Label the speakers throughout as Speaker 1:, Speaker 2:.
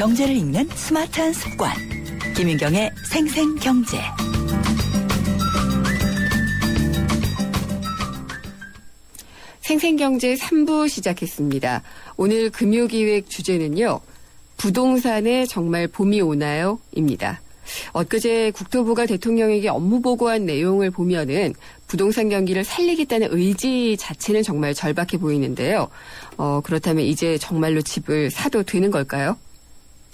Speaker 1: 경제를 읽는 스마트한 습관. 김윤경의 생생경제.
Speaker 2: 생생경제 3부 시작했습니다. 오늘 금요기획 주제는요. 부동산에 정말 봄이 오나요? 입니다. 엊그제 국토부가 대통령에게 업무 보고한 내용을 보면은 부동산 경기를 살리겠다는 의지 자체는 정말 절박해 보이는데요. 그렇다면 이제 정말로 집을 사도 되는 걸까요?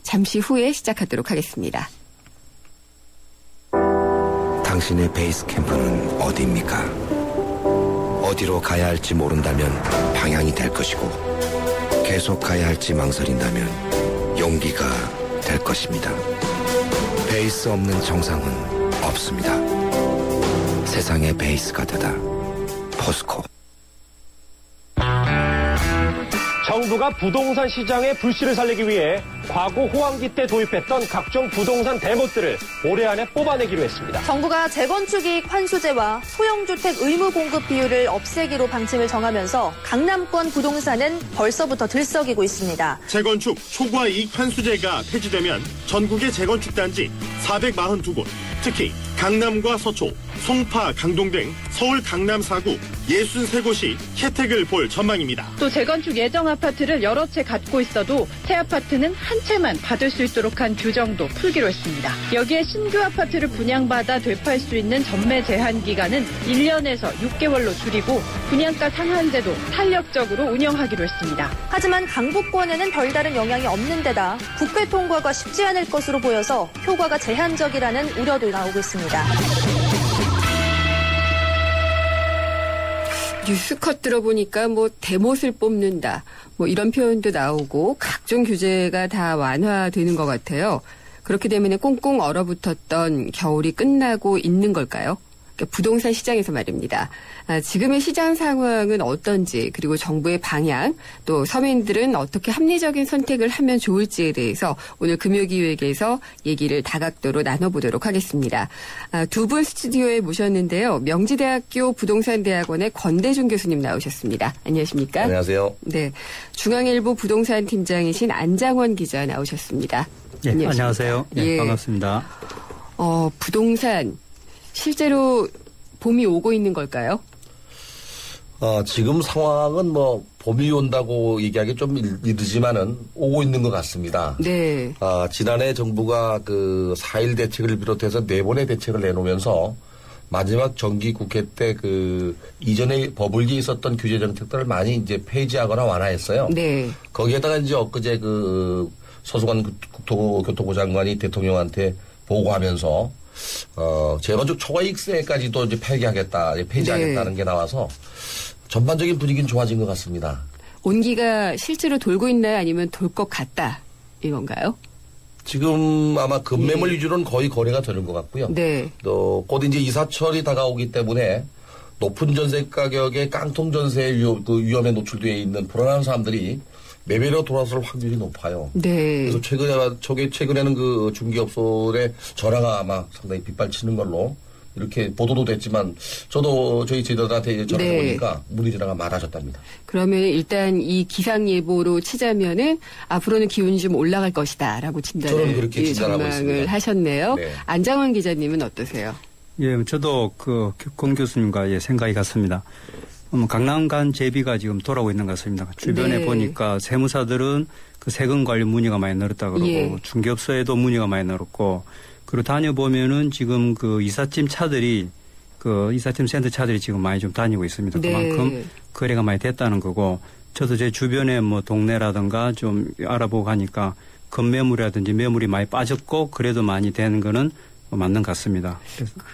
Speaker 2: 잠시 후에 시작하도록 하겠습니다.
Speaker 3: 당신의 베이스 캠프는 어디입니까? 어디로 가야 할지 모른다면 방향이 될 것이고 계속 가야 할지 망설인다면 용기가 될 것입니다. 베이스 없는 정상은 없습니다. 세상의 베이스가 되다. 포스코.
Speaker 4: 정부가 부동산 시장의 불씨를 살리기 위해 과거 호황기 때 도입했던 각종 부동산 대못들을 올해 안에 뽑아내기로 했습니다.
Speaker 5: 정부가 재건축이익 환수제와 소형주택 의무 공급 비율을 없애기로 방침을 정하면서 강남권 부동산은 벌써부터 들썩이고 있습니다.
Speaker 6: 재건축 초과 이익 환수제가 폐지되면 전국의 재건축 단지 442곳, 특히 강남과 서초, 송파, 강동 등 서울 강남 4구 63곳이 혜택을 볼 전망입니다.
Speaker 7: 또 재건축 예정 아파트를 여러 채 갖고 있어도 새 아파트는 한 채만 받을 수 있도록 한 규정도 풀기로 했습니다. 여기에 신규 아파트를 분양받아 되팔 수 있는 전매 제한 기간은 1년에서 6개월로 줄이고 분양가 상한제도 탄력적으로 운영하기로 했습니다.
Speaker 5: 하지만 강북권에는 별다른 영향이 없는 데다 국회 통과가 쉽지 않을 것으로 보여서 효과가 제한적이라는 우려도 나오고 있습니다.
Speaker 2: 뉴스컷 들어보니까 대못을 뽑는다 이런 표현도 나오고 각종 규제가 다 완화되는 것 같아요. 그렇게 되면 꽁꽁 얼어붙었던 겨울이 끝나고 있는 걸까요? 그러니까 부동산 시장에서 말입니다. 지금의 시장 상황은 어떤지 그리고 정부의 방향 또 서민들은 어떻게 합리적인 선택을 하면 좋을지에 대해서 오늘 금요기획에서 얘기를 다각도로 나눠보도록 하겠습니다. 두 분 스튜디오에 모셨는데요. 명지대학교 부동산대학원의 권대중 교수님 나오셨습니다. 안녕하십니까?
Speaker 8: 안녕하세요.
Speaker 2: 네, 중앙일보 부동산 팀장이신 안장원 기자 나오셨습니다.
Speaker 9: 예, 안녕하세요. 예, 반갑습니다.
Speaker 2: 부동산 실제로 봄이 오고 있는 걸까요?
Speaker 8: 지금 상황은 봄이 온다고 얘기하기 좀 이르지만은 오고 있는 것 같습니다.
Speaker 2: 네.
Speaker 8: 지난해 정부가 그 4.1 대책을 비롯해서 4번의 대책을 내놓으면서 마지막 정기 국회 때 이전에 버블기에 있었던 규제 정책들을 많이 이제 폐지하거나 완화했어요.
Speaker 2: 네.
Speaker 8: 거기에다가 이제 엊그제 서수관 국토교통부 장관이 대통령한테 보고하면서 재건축 초과이익세까지도 이제 폐지하겠다는 게 나와서 전반적인 분위기는 좋아진 것 같습니다.
Speaker 2: 온기가 실제로 돌고 있나요? 아니면 돌 것 같다 이건가요?
Speaker 8: 지금 아마 급매물 위주로는 거의 거래가 되는 것 같고요.
Speaker 2: 네.
Speaker 8: 또 곧 이제 이사철이 다가오기 때문에 높은 전세 가격에 깡통 전세의 위험에 노출되어 있는 불안한 사람들이 매매로 돌아설 확률이 높아요.
Speaker 2: 네.
Speaker 8: 그래서 최근에는 그 중개업소의 전화가 아마 상당히 빗발치는 걸로 이렇게 보도도 됐지만 저도 저희 제자들한테 전화해 보니까 문의 전화가 많아졌답니다.
Speaker 2: 그러면 일단 이 기상 예보로 치자면은 앞으로는 기온이 좀 올라갈 것이다라고
Speaker 8: 저는 그렇게 진단하고
Speaker 2: 전망을
Speaker 8: 있습니다.
Speaker 2: 하셨네요.
Speaker 8: 네.
Speaker 2: 안장원 기자님은 어떠세요?
Speaker 9: 예, 저도 권 교수님과 생각이 같습니다. 강남 간 제비가 지금 돌아오고 있는 것 같습니다. 주변에 보니까 세무사들은 세금 관리 문의가 많이 늘었다 그러고 중개업소에도 문의가 많이 늘었고 그리고 다녀보면은 지금 이삿짐 차들이 이삿짐 센터 차들이 지금 많이 좀 다니고 있습니다. 그만큼 거래가 많이 됐다는 거고 저도 제 주변에 동네라든가 좀 알아보고 가니까 급매물이라든지 매물이 많이 빠졌고 그래도 많이 되는 거는 맞는 것 같습니다.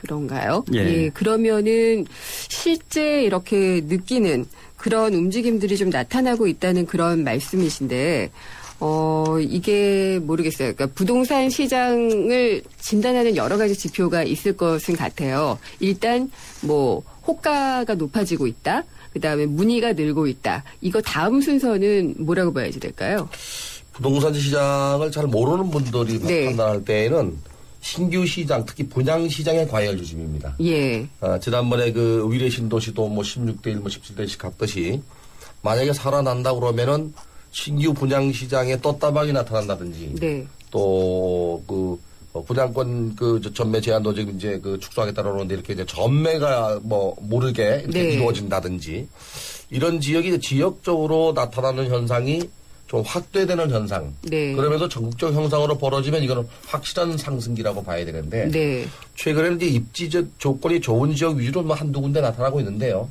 Speaker 2: 그런가요?
Speaker 9: 예.
Speaker 2: 그러면은 실제 이렇게 느끼는 그런 움직임들이 좀 나타나고 있다는 그런 말씀이신데, 이게 모르겠어요. 그러니까 부동산 시장을 진단하는 여러 가지 지표가 있을 것은 같아요. 일단 호가가 높아지고 있다. 그다음에 문의가 늘고 있다. 이거 다음 순서는 뭐라고 봐야지 될까요?
Speaker 8: 부동산 시장을 잘 모르는 분들이 판단할 때에는 신규 시장, 특히 분양 시장의 과열 조짐입니다.
Speaker 2: 예.
Speaker 8: 지난번에 위례 신도시도 16대1, 17대씩 갔듯이 만약에 살아난다 그러면은 신규 분양 시장에 떴다방이 나타난다든지
Speaker 2: 네.
Speaker 8: 또 분양권 전매 제한도 지금 이제 축소하겠다고 그러는데 이렇게 이제 전매가 모르게 이렇게
Speaker 2: 네.
Speaker 8: 이루어진다든지 이런 지역이 지역적으로 나타나는 현상이 좀 확대되는 현상.
Speaker 2: 네.
Speaker 8: 그러면서 전국적 형상으로 벌어지면 이거는 확실한 상승기라고 봐야 되는데
Speaker 2: 네.
Speaker 8: 최근에는 이제 입지 조건이 좋은 지역 위주로 한두 군데 나타나고 있는데요.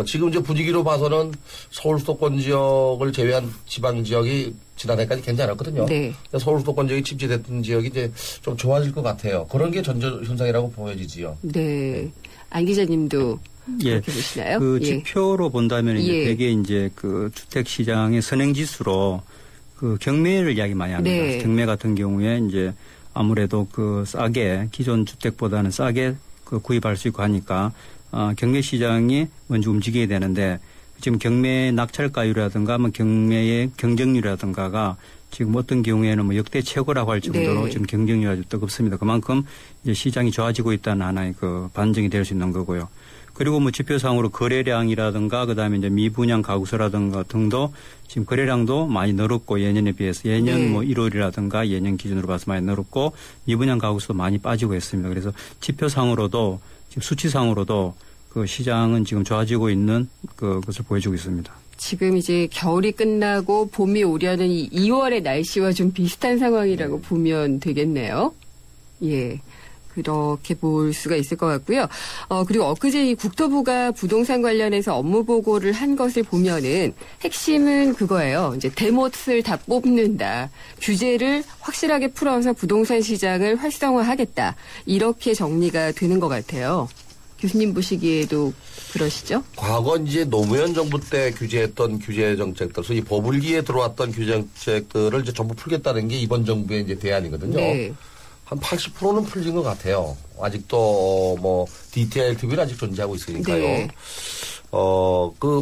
Speaker 8: 지금 이제 분위기로 봐서는 서울 수도권 지역을 제외한 지방 지역이 지난해까지 괜찮았거든요.
Speaker 2: 네.
Speaker 8: 서울 수도권 지역이 침체됐던 지역이 이제 좀 좋아질 것 같아요. 그런 게 전조 현상이라고 보여지지요.
Speaker 2: 네. 안 기자님도
Speaker 9: 예.
Speaker 2: 그렇게 보시나요?
Speaker 9: 그
Speaker 2: 예.
Speaker 9: 지표로 본다면 이제
Speaker 2: 예.
Speaker 9: 되게 이제 그 주택 시장의 선행 지수로 그 경매를 이야기 많이 합니다.
Speaker 2: 네.
Speaker 9: 경매 같은 경우에 이제 아무래도 싸게 기존 주택보다는 싸게 구입할 수 있고 하니까 경매 시장이 먼저 움직이게 되는데 지금 경매 낙찰가율이라든가 경매의 경쟁률이라든가가 지금 어떤 경우에는 역대 최고라고 할 정도로
Speaker 2: 네.
Speaker 9: 지금 경쟁률이 아주 뜨겁습니다. 그만큼 이제 시장이 좋아지고 있다는 하나의 반증이 될 수 있는 거고요. 그리고 지표상으로 거래량이라든가 그다음에 이제 미분양 가구수라든가 등도 지금 거래량도 많이 늘었고 예년에 비해서 예년 1월이라든가 예년 기준으로 봐서 많이 늘었고 미분양 가구수도 많이 빠지고 있습니다. 그래서 지표상으로도 지금 수치상으로도 시장은 지금 좋아지고 있는 것을 보여주고 있습니다.
Speaker 2: 지금 이제 겨울이 끝나고 봄이 오려는 이 2월의 날씨와 좀 비슷한 상황이라고 보면 되겠네요. 예. 그렇게 볼 수가 있을 것 같고요. 그리고 엊그제 이 국토부가 부동산 관련해서 업무 보고를 한 것을 보면은 핵심은 그거예요. 이제 대못을 다 뽑는다. 규제를 확실하게 풀어서 부동산 시장을 활성화하겠다. 이렇게 정리가 되는 것 같아요. 교수님 보시기에도 그러시죠?
Speaker 8: 과거 이제 노무현 정부 때 규제했던 규제 정책들, 소위 버블기에 들어왔던 규제 정책들을 이제 전부 풀겠다는 게 이번 정부의 이제 대안이거든요.
Speaker 2: 네.
Speaker 8: 한 80%는 풀린 것 같아요. 아직도 디테일 TV는 아직 존재하고 있으니까요.
Speaker 2: 네.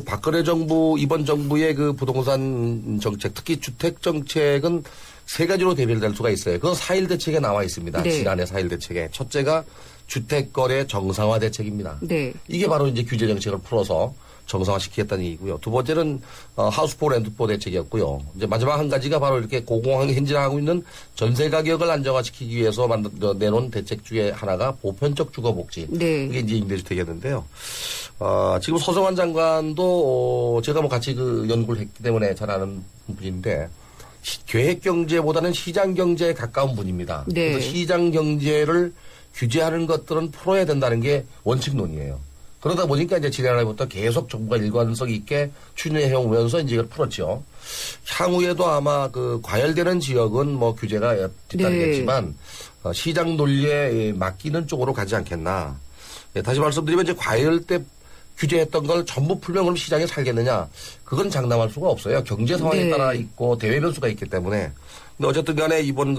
Speaker 8: 박근혜 정부, 이번 정부의 부동산 정책, 특히 주택 정책은 세 가지로 대별될 수가 있어요. 그건 4.1 대책에 나와 있습니다.
Speaker 2: 네.
Speaker 8: 지난해 4.1 대책에. 첫째가 주택거래 정상화 대책입니다.
Speaker 2: 네.
Speaker 8: 이게 바로 이제 규제 정책을 풀어서 정상화시키겠다는 얘기고요. 두 번째는 하우스 포 랜드 포 대책이었고요. 이제 마지막 한 가지가 바로 이렇게 고공항에 행진하고 있는 전세 가격을 안정화시키기 위해서 내놓은 대책 중에 하나가 보편적 주거복지.
Speaker 2: 네.
Speaker 8: 이게 이제 임대주택이었는데요. 지금 서정환 장관도 제가 같이 연구를 했기 때문에 잘 아는 분인데 계획 경제보다는 시장 경제에 가까운 분입니다.
Speaker 2: 네.
Speaker 8: 그래서 시장 경제를 규제하는 것들은 풀어야 된다는 게 원칙론이에요. 그러다 보니까 이제 지난해부터 계속 정부가 일관성 있게 추진해 오면서 이제 이걸 풀었죠. 향후에도 아마 과열되는 지역은 규제가 뒤따르겠지만 시장 논리에 맡기는 쪽으로 가지 않겠나. 다시 말씀드리면 이제 과열 때 규제했던 걸 전부 풀면 그럼 시장에 살겠느냐. 그건 장담할 수가 없어요. 경제 상황에 따라 있고 대외 변수가 있기 때문에. 근데 어쨌든 간에 이번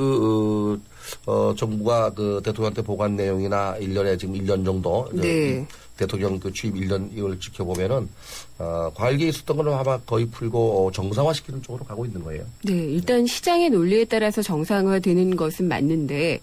Speaker 8: 정부가 대통령한테 보고한 내용이나 1년에 지금 1년 정도.
Speaker 2: 네.
Speaker 8: 대통령 취임 1년 이걸 지켜보면은, 과일기에 있었던 거는 아마 거의 풀고 정상화시키는 쪽으로 가고 있는 거예요.
Speaker 2: 네. 일단 시장의 논리에 따라서 정상화되는 것은 맞는데,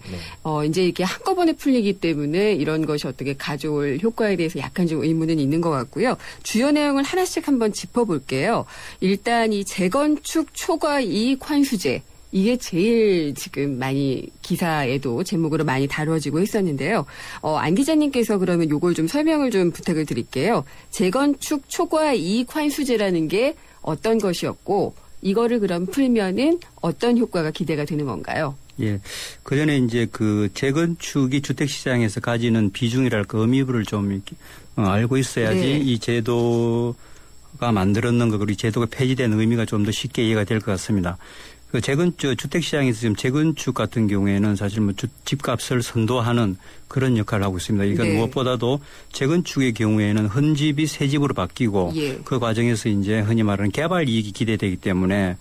Speaker 2: 이제 이게 한꺼번에 풀리기 때문에 이런 것이 어떻게 가져올 효과에 대해서 약간 좀 의문은 있는 것 같고요. 주요 내용을 하나씩 한번 짚어볼게요. 일단 이 재건축 초과 이익 환수제. 이게 제일 지금 많이 기사에도 제목으로 많이 다뤄지고 있었는데요. 안 기자님께서 그러면 요걸 좀 설명을 좀 부탁을 드릴게요. 재건축 초과 이익 환수제라는 게 어떤 것이었고 이거를 그럼 풀면은 어떤 효과가 기대가 되는 건가요?
Speaker 9: 예. 그 전에 이제 재건축이 주택시장에서 가지는 비중이랄까 의미를 좀 이렇게 알고 있어야지
Speaker 2: 네.
Speaker 9: 이 제도가 만들었는 거 그리고 이 제도가 폐지된 의미가 좀 더 쉽게 이해가 될 것 같습니다. 주택시장에서 지금 재건축 같은 경우에는 사실 집값을 선도하는 그런 역할을 하고 있습니다. 이건
Speaker 2: 네.
Speaker 9: 무엇보다도 재건축의 경우에는 헌집이 새집으로 바뀌고
Speaker 2: 예.
Speaker 9: 그 과정에서 이제 흔히 말하는 개발 이익이 기대되기 때문에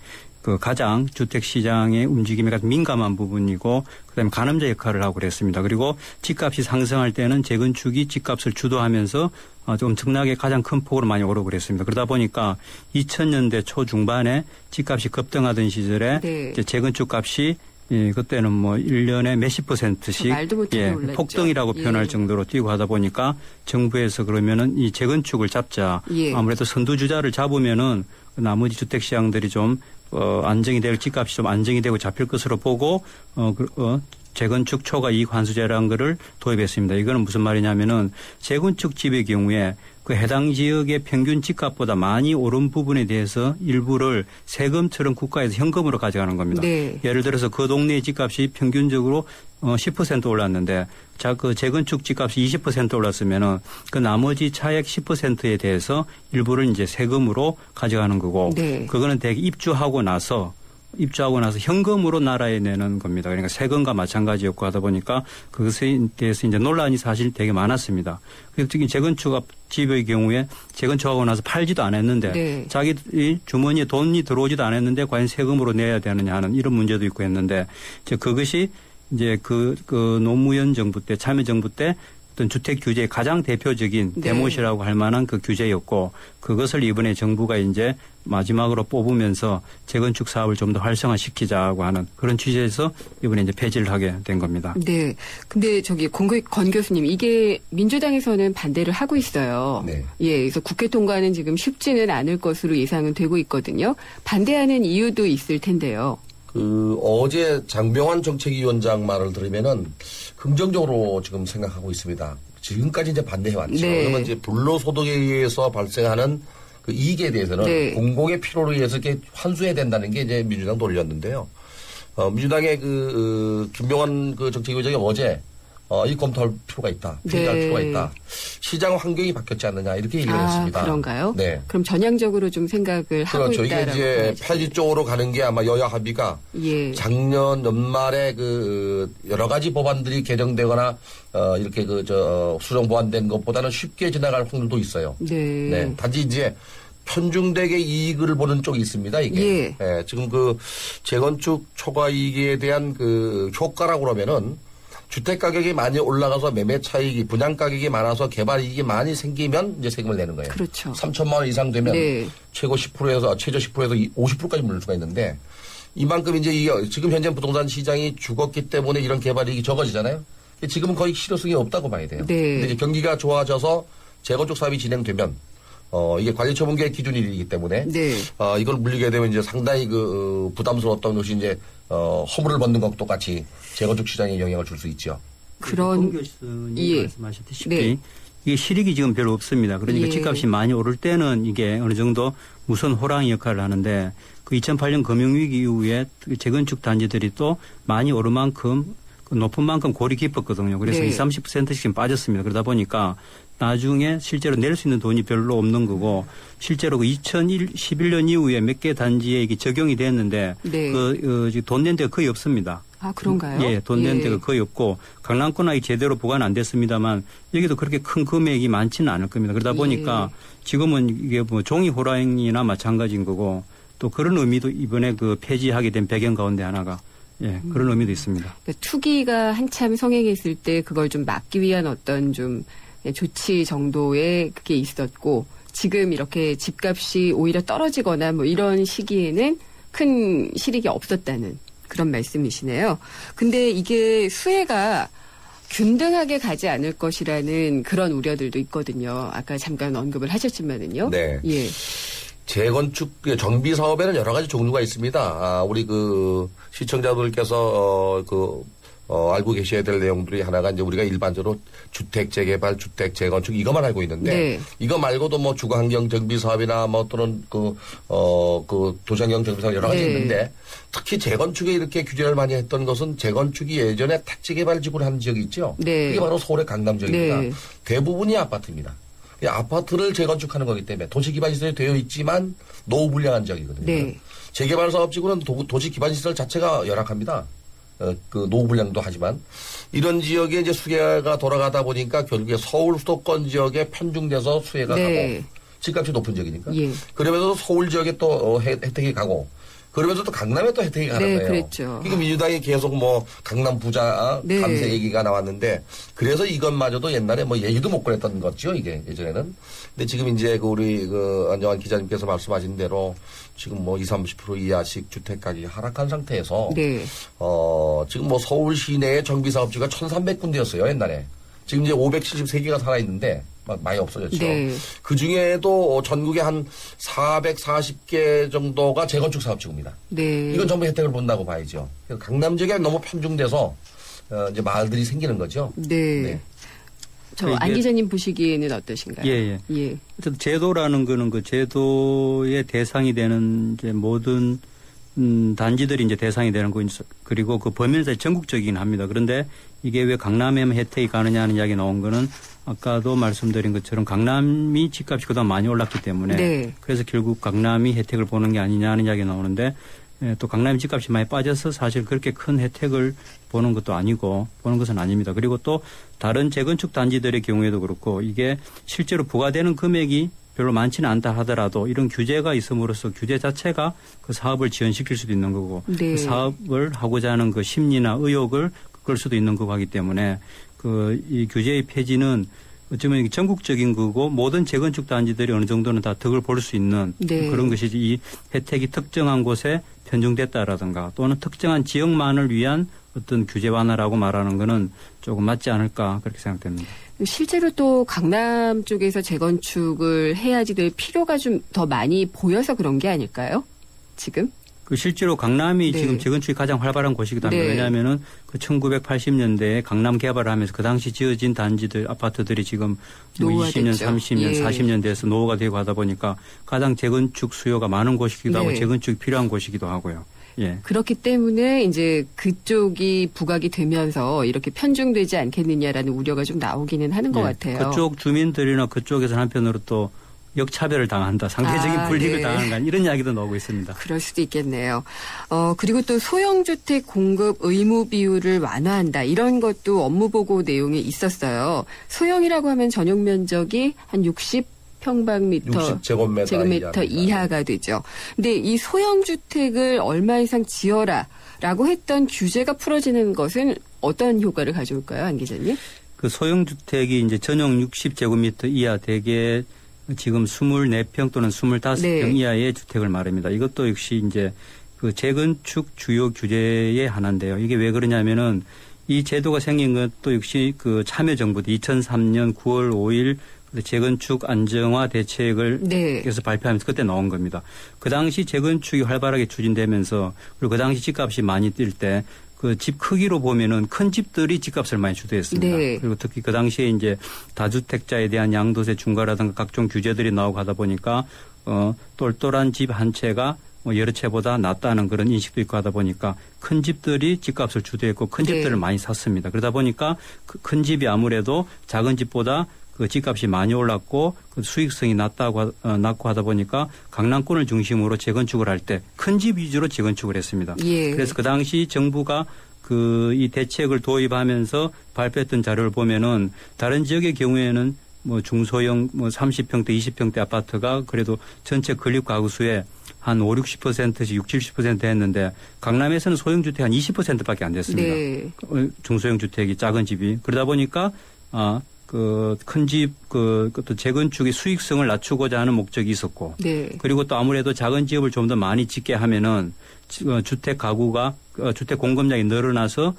Speaker 9: 가장 주택시장의 움직임에 가장 민감한 부분이고 그다음에 가늠자 역할을 하고 그랬습니다. 그리고 집값이 상승할 때는 재건축이 집값을 주도하면서 엄청나게 가장 큰 폭으로 많이 오르고 그랬습니다. 그러다 보니까 2000년대 초중반에 집값이 급등하던 시절에
Speaker 2: 네.
Speaker 9: 이제 재건축 값이 예, 그때는 뭐 1년에 몇십 %씩
Speaker 2: 말도 못하게 올랐죠.
Speaker 9: 폭등이라고 표현할 정도로 뛰고 하다 보니까 정부에서 그러면은 이 재건축을 잡자. 아무래도 선두주자를 잡으면은 나머지 주택 시장들이 좀 안정이 되고 집값이 좀 안정이 되고 잡힐 것으로 보고 재건축 초과 이익 환수제라는 거를 도입했습니다. 이거는 무슨 말이냐면은 재건축 집의 경우에 그 해당 지역의 평균 집값보다 많이 오른 부분에 대해서 일부를 세금처럼 국가에서 현금으로 가져가는 겁니다.
Speaker 2: 네.
Speaker 9: 예를 들어서 그 동네의 집값이 평균적으로 10% 올랐는데 그 재건축 집값이 20% 올랐으면은 그 나머지 차액 10%에 대해서 일부를 이제 세금으로 가져가는 거고
Speaker 2: 네.
Speaker 9: 그거는 대개 입주하고 나서 현금으로 나라에 내는 겁니다. 그러니까 세금과 마찬가지였고 하다 보니까 그것에 대해서 이제 논란이 사실 되게 많았습니다. 특히 재건축 집의 경우에 재건축하고 나서 팔지도 않았는데
Speaker 2: 네.
Speaker 9: 자기 주머니에 돈이 들어오지도 않았는데 과연 세금으로 내야 되느냐 하는 이런 문제도 있고 했는데 이제 그것이 이제 그 노무현 정부 때 참여정부 때 어떤 주택 규제의 가장 대표적인 대못이라고 할 만한 그 규제였고 그것을 이번에 정부가 이제 마지막으로 뽑으면서 재건축 사업을 좀 더 활성화시키자고 하는 그런 취지에서 이번에 이제 폐지를 하게 된 겁니다.
Speaker 2: 네. 근데 권 교수님 이게 민주당에서는 반대를 하고 있어요.
Speaker 8: 네.
Speaker 2: 예. 그래서 국회 통과는 지금 쉽지는 않을 것으로 예상은 되고 있거든요. 반대하는 이유도 있을 텐데요.
Speaker 8: 어제 장병환 정책위원장 말을 들으면은 긍정적으로 지금 생각하고 있습니다. 지금까지 이제 반대해왔죠.
Speaker 2: 네.
Speaker 8: 그러면 이제 불로소득에 의해서 발생하는 그 이익에 대해서는
Speaker 2: 네.
Speaker 8: 공공의 필요로 의해서 이렇게 환수해야 된다는 게 이제 민주당 논리였는데요. 민주당의 김병환 정책위원장이 어제 이 검토할 필요가 있다. 필요할 필요가 있다. 시장 환경이 바뀌었지 않느냐 이렇게 얘기를 했습니다.
Speaker 2: 그런가요?
Speaker 8: 네.
Speaker 2: 그럼 전향적으로 좀 생각을 하고
Speaker 8: 그렇죠.
Speaker 2: 있다라고.
Speaker 8: 이게 이제 폐지 쪽으로 가는 게 아마 여야 합의가 작년 연말에 여러 가지 법안들이 개정되거나 이렇게 수정 보완된 것보다는 쉽게 지나갈 확률도 있어요.
Speaker 2: 네.
Speaker 8: 단지 이제 편중되게 이익을 보는 쪽이 있습니다. 이게 지금 재건축 초과 이익에 대한 효과라고 그러면은. 주택 가격이 많이 올라가서 매매 차익이 분양 가격이 많아서 개발 이익이 많이 생기면 이제 세금을 내는 거예요.
Speaker 2: 그렇죠.
Speaker 8: 3천만 원 이상 되면 최저 10%에서 50%에서 물을 수가 있는데 이만큼 이제 지금 현재 부동산 시장이 죽었기 때문에 이런 개발 이익이 적어지잖아요. 지금은 거의 실효성이 없다고 봐야 돼요. 근데 이제 경기가 좋아져서 재건축 사업이 진행되면 이게 관리처분계획 기준이기 때문에 이걸 물리게 되면 이제 상당히 부담스러웠던 것이 이제 허물을 벗는 것과 똑같이 재건축 시장에 영향을 줄 수 있죠.
Speaker 9: 권 교수님 말씀하셨다시피 이게 실익이 지금 별로 없습니다. 그러니까 집값이 많이 오를 때는 이게 어느 정도 무선 호랑이 역할을 하는데 그 2008년 금융위기 이후에 재건축 단지들이 또 많이 오른 만큼 높은 만큼 골이 깊었거든요. 그래서 20, 30%씩 빠졌습니다. 그러다 보니까 나중에 실제로 낼 수 있는 돈이 별로 없는 거고 실제로 2011년 이후에 몇 개 단지에 이게 적용이 됐는데 돈 낸 데가 거의 없습니다.
Speaker 2: 아, 그런가요?
Speaker 9: 예, 돈 낸 데가 거의 없고 강남권 아직 제대로 보관 안 됐습니다만 여기도 그렇게 큰 금액이 많지는 않을 겁니다. 그러다 보니까 지금은 이게 뭐 종이 호랑이나 마찬가지인 거고 또 그런 의미도 이번에 폐지하게 된 배경 가운데 하나가 그런 의미도 있습니다.
Speaker 2: 그러니까 투기가 한참 성행했을 때 그걸 좀 막기 위한 어떤 좀 조치 정도의 그게 있었고 지금 이렇게 집값이 오히려 떨어지거나 뭐 이런 시기에는 큰 실익이 없었다는 그런 말씀이시네요. 근데 이게 수혜가 균등하게 가지 않을 것이라는 그런 우려들도 있거든요. 아까 잠깐 언급을 하셨지만은요.
Speaker 8: 네. 재건축 정비 사업에는 여러 가지 종류가 있습니다. 우리 시청자들께서 알고 계셔야 될 내용들이 하나가 이제 우리가 일반적으로 주택 재개발, 주택 재건축 이것만 알고 있는데 이거 말고도 뭐 주거환경 정비 사업이나 뭐 또는 도시환경 정비 사업 여러 가지 있는데 특히 재건축에 이렇게 규제를 많이 했던 것은 재건축이 예전에 택지 개발 지구를 한 지역이 있죠. 그게 바로 서울의 강남 지역입니다. 대부분이 아파트입니다. 아파트를 재건축하는 거기 때문에 도시기반시설이 되어 있지만 노후불량한 지역이거든요. 재개발 사업지구는 도시기반시설 자체가 열악합니다. 노후불량도 하지만 이런 지역에 이제 수혜가 돌아가다 보니까 결국에 서울 수도권 지역에 편중돼서 수혜가 가고 집값이 높은 지역이니까 그러면서 서울 지역에 또 혜택이 가고 그러면서 또 강남에 또 혜택이 가는
Speaker 2: 네,
Speaker 8: 거예요.
Speaker 2: 그랬죠.
Speaker 8: 그러니까 민주당이 계속 뭐 강남 부자
Speaker 2: 네.
Speaker 8: 감세 얘기가 나왔는데 그래서 이것마저도 옛날에 뭐 얘기도 못 꺼냈던 거죠, 이게 예전에는. 근데 지금 이제 우리 안정환 기자님께서 말씀하신 대로 지금 뭐 20, 30% 이하씩 주택 가격이 하락한 상태에서
Speaker 2: 네.
Speaker 8: 지금 뭐 서울 시내의 정비 사업지가 1,300군데였어요, 옛날에. 지금 이제 573개가 살아있는데 많이 없어졌죠.
Speaker 2: 네.
Speaker 8: 그 중에도 전국에 한 440개 정도가 재건축 사업지구입니다.
Speaker 2: 네.
Speaker 8: 이건 전부 혜택을 본다고 봐야죠. 강남 지역에 너무 편중돼서 이제 마을들이 생기는 거죠.
Speaker 2: 네.
Speaker 8: 네.
Speaker 2: 저 안 기자님 보시기에는 어떠신가요?
Speaker 9: 예. 어쨌든 제도라는 거는 그 제도의 대상이 되는 이제 모든 단지들이 이제 대상이 되는 거, 그리고 그 범위는 전국적이긴 합니다. 그런데 이게 왜 강남에만 혜택이 가느냐 하는 이야기 나온 거는 아까도 말씀드린 것처럼 강남이 집값이 그동안 많이 올랐기 때문에
Speaker 2: 네.
Speaker 9: 그래서 결국 강남이 혜택을 보는 게 아니냐 하는 이야기 나오는데 또 강남 집값이 많이 빠져서 사실 그렇게 큰 혜택을 보는 것도 아니고 보는 것은 아닙니다. 그리고 또 다른 재건축 단지들의 경우에도 그렇고 이게 실제로 부과되는 금액이 별로 많지는 않다 하더라도 이런 규제가 있음으로써 규제 자체가 그 사업을 지연시킬 수도 있는 거고
Speaker 2: 네.
Speaker 9: 그 사업을 하고자 하는 그 심리나 의욕을 끌 수도 있는 거고 하기 때문에 이 규제의 폐지는 어쩌면 전국적인 거고 모든 재건축 단지들이 어느 정도는 다 덕을 볼 수 있는
Speaker 2: 네.
Speaker 9: 그런 것이지 이 혜택이 특정한 곳에 편중됐다라든가 또는 특정한 지역만을 위한 어떤 규제 완화라고 말하는 거는 조금 맞지 않을까 그렇게 생각됩니다.
Speaker 2: 실제로 또 강남 쪽에서 재건축을 해야지 될 필요가 좀 더 많이 보여서 그런 게 아닐까요? 지금?
Speaker 9: 그 실제로 강남이
Speaker 2: 네.
Speaker 9: 지금 재건축이 가장 활발한 곳이기도 합니다.
Speaker 2: 네.
Speaker 9: 왜냐하면은 그 1980년대에 강남 개발을 하면서 그 당시 지어진 단지들, 아파트들이 지금 뭐 20년, 30년,
Speaker 2: 예.
Speaker 9: 40년 돼서 노후가 되고 하다 보니까 가장 재건축 수요가 많은 곳이기도 하고
Speaker 2: 네.
Speaker 9: 재건축이 필요한 곳이기도 하고요. 예.
Speaker 2: 그렇기 때문에 이제 그쪽이 부각이 되면서 이렇게 편중되지 않겠느냐라는 우려가 좀 나오기는 하는 것 같아요.
Speaker 9: 그쪽 주민들이나 그쪽에서 한편으로 또 역차별을 당한다. 상대적인 불이익을
Speaker 2: 네.
Speaker 9: 당한다. 이런 이야기도 나오고 있습니다.
Speaker 2: 그럴 수도 있겠네요. 그리고 또 소형주택 공급 의무 비율을 완화한다. 이런 것도 업무보고 내용에 있었어요. 소형이라고 하면 전용 면적이 한 60평방미터
Speaker 8: 60제곱미터
Speaker 2: 이하가 되죠. 근데 이 소형주택을 얼마 이상 지어라라고 했던 규제가 풀어지는 것은 어떤 효과를 가져올까요, 안 기자님?
Speaker 9: 그 소형주택이 이제 전용 60제곱미터 이하 대개 지금 24평 또는 25평
Speaker 2: 네.
Speaker 9: 이하의 주택을 말합니다. 이것도 역시 이제 그 재건축 주요 규제의 하나인데요. 이게 왜 그러냐면은 이 제도가 생긴 것도 역시 그 참여정부도 2003년 9월 5일 재건축 안정화 대책을
Speaker 2: 네.
Speaker 9: 그래서 발표하면서 그때 나온 겁니다. 그 당시 재건축이 활발하게 추진되면서 그리고 그 당시 집값이 많이 뛸 때 그 집 크기로 보면은 큰 집들이 집값을 많이 주도했습니다.
Speaker 2: 네.
Speaker 9: 그리고 특히 그 당시에 이제 다주택자에 대한 양도세 중과라든가 각종 규제들이 나오고 하다 보니까 똘똘한 집 한 채가 뭐 여러 채보다 낫다는 그런 인식도 있고 하다 보니까 큰 집들이 집값을 주도했고 큰
Speaker 2: 네.
Speaker 9: 집들을 많이 샀습니다. 그러다 보니까 그 큰 집이 아무래도 작은 집보다 그 집값이 많이 올랐고 그 수익성이 낮고 하다 보니까 강남권을 중심으로 재건축을 할 때 큰 집 위주로 재건축을 했습니다.
Speaker 2: 예.
Speaker 9: 그래서 그 당시 정부가 이 대책을 도입하면서 발표했던 자료를 보면은 다른 지역의 경우에는 뭐 중소형 뭐 30평대, 20평대 아파트가 그래도 전체 건립 가구 수의 한 5, 60%씩 60, 70% 했는데 강남에서는 소형주택 한 20%밖에 안 됐습니다.
Speaker 2: 네.
Speaker 9: 중소형 주택이 작은 집이 그러다 보니까 큰 집, 또 재건축의 수익성을 낮추고자 하는 목적이 있었고.
Speaker 2: 네.
Speaker 9: 그리고 또 아무래도 작은 지역을 좀 더 많이 짓게 하면은 주택 가구가, 주택 공급량이 늘어나서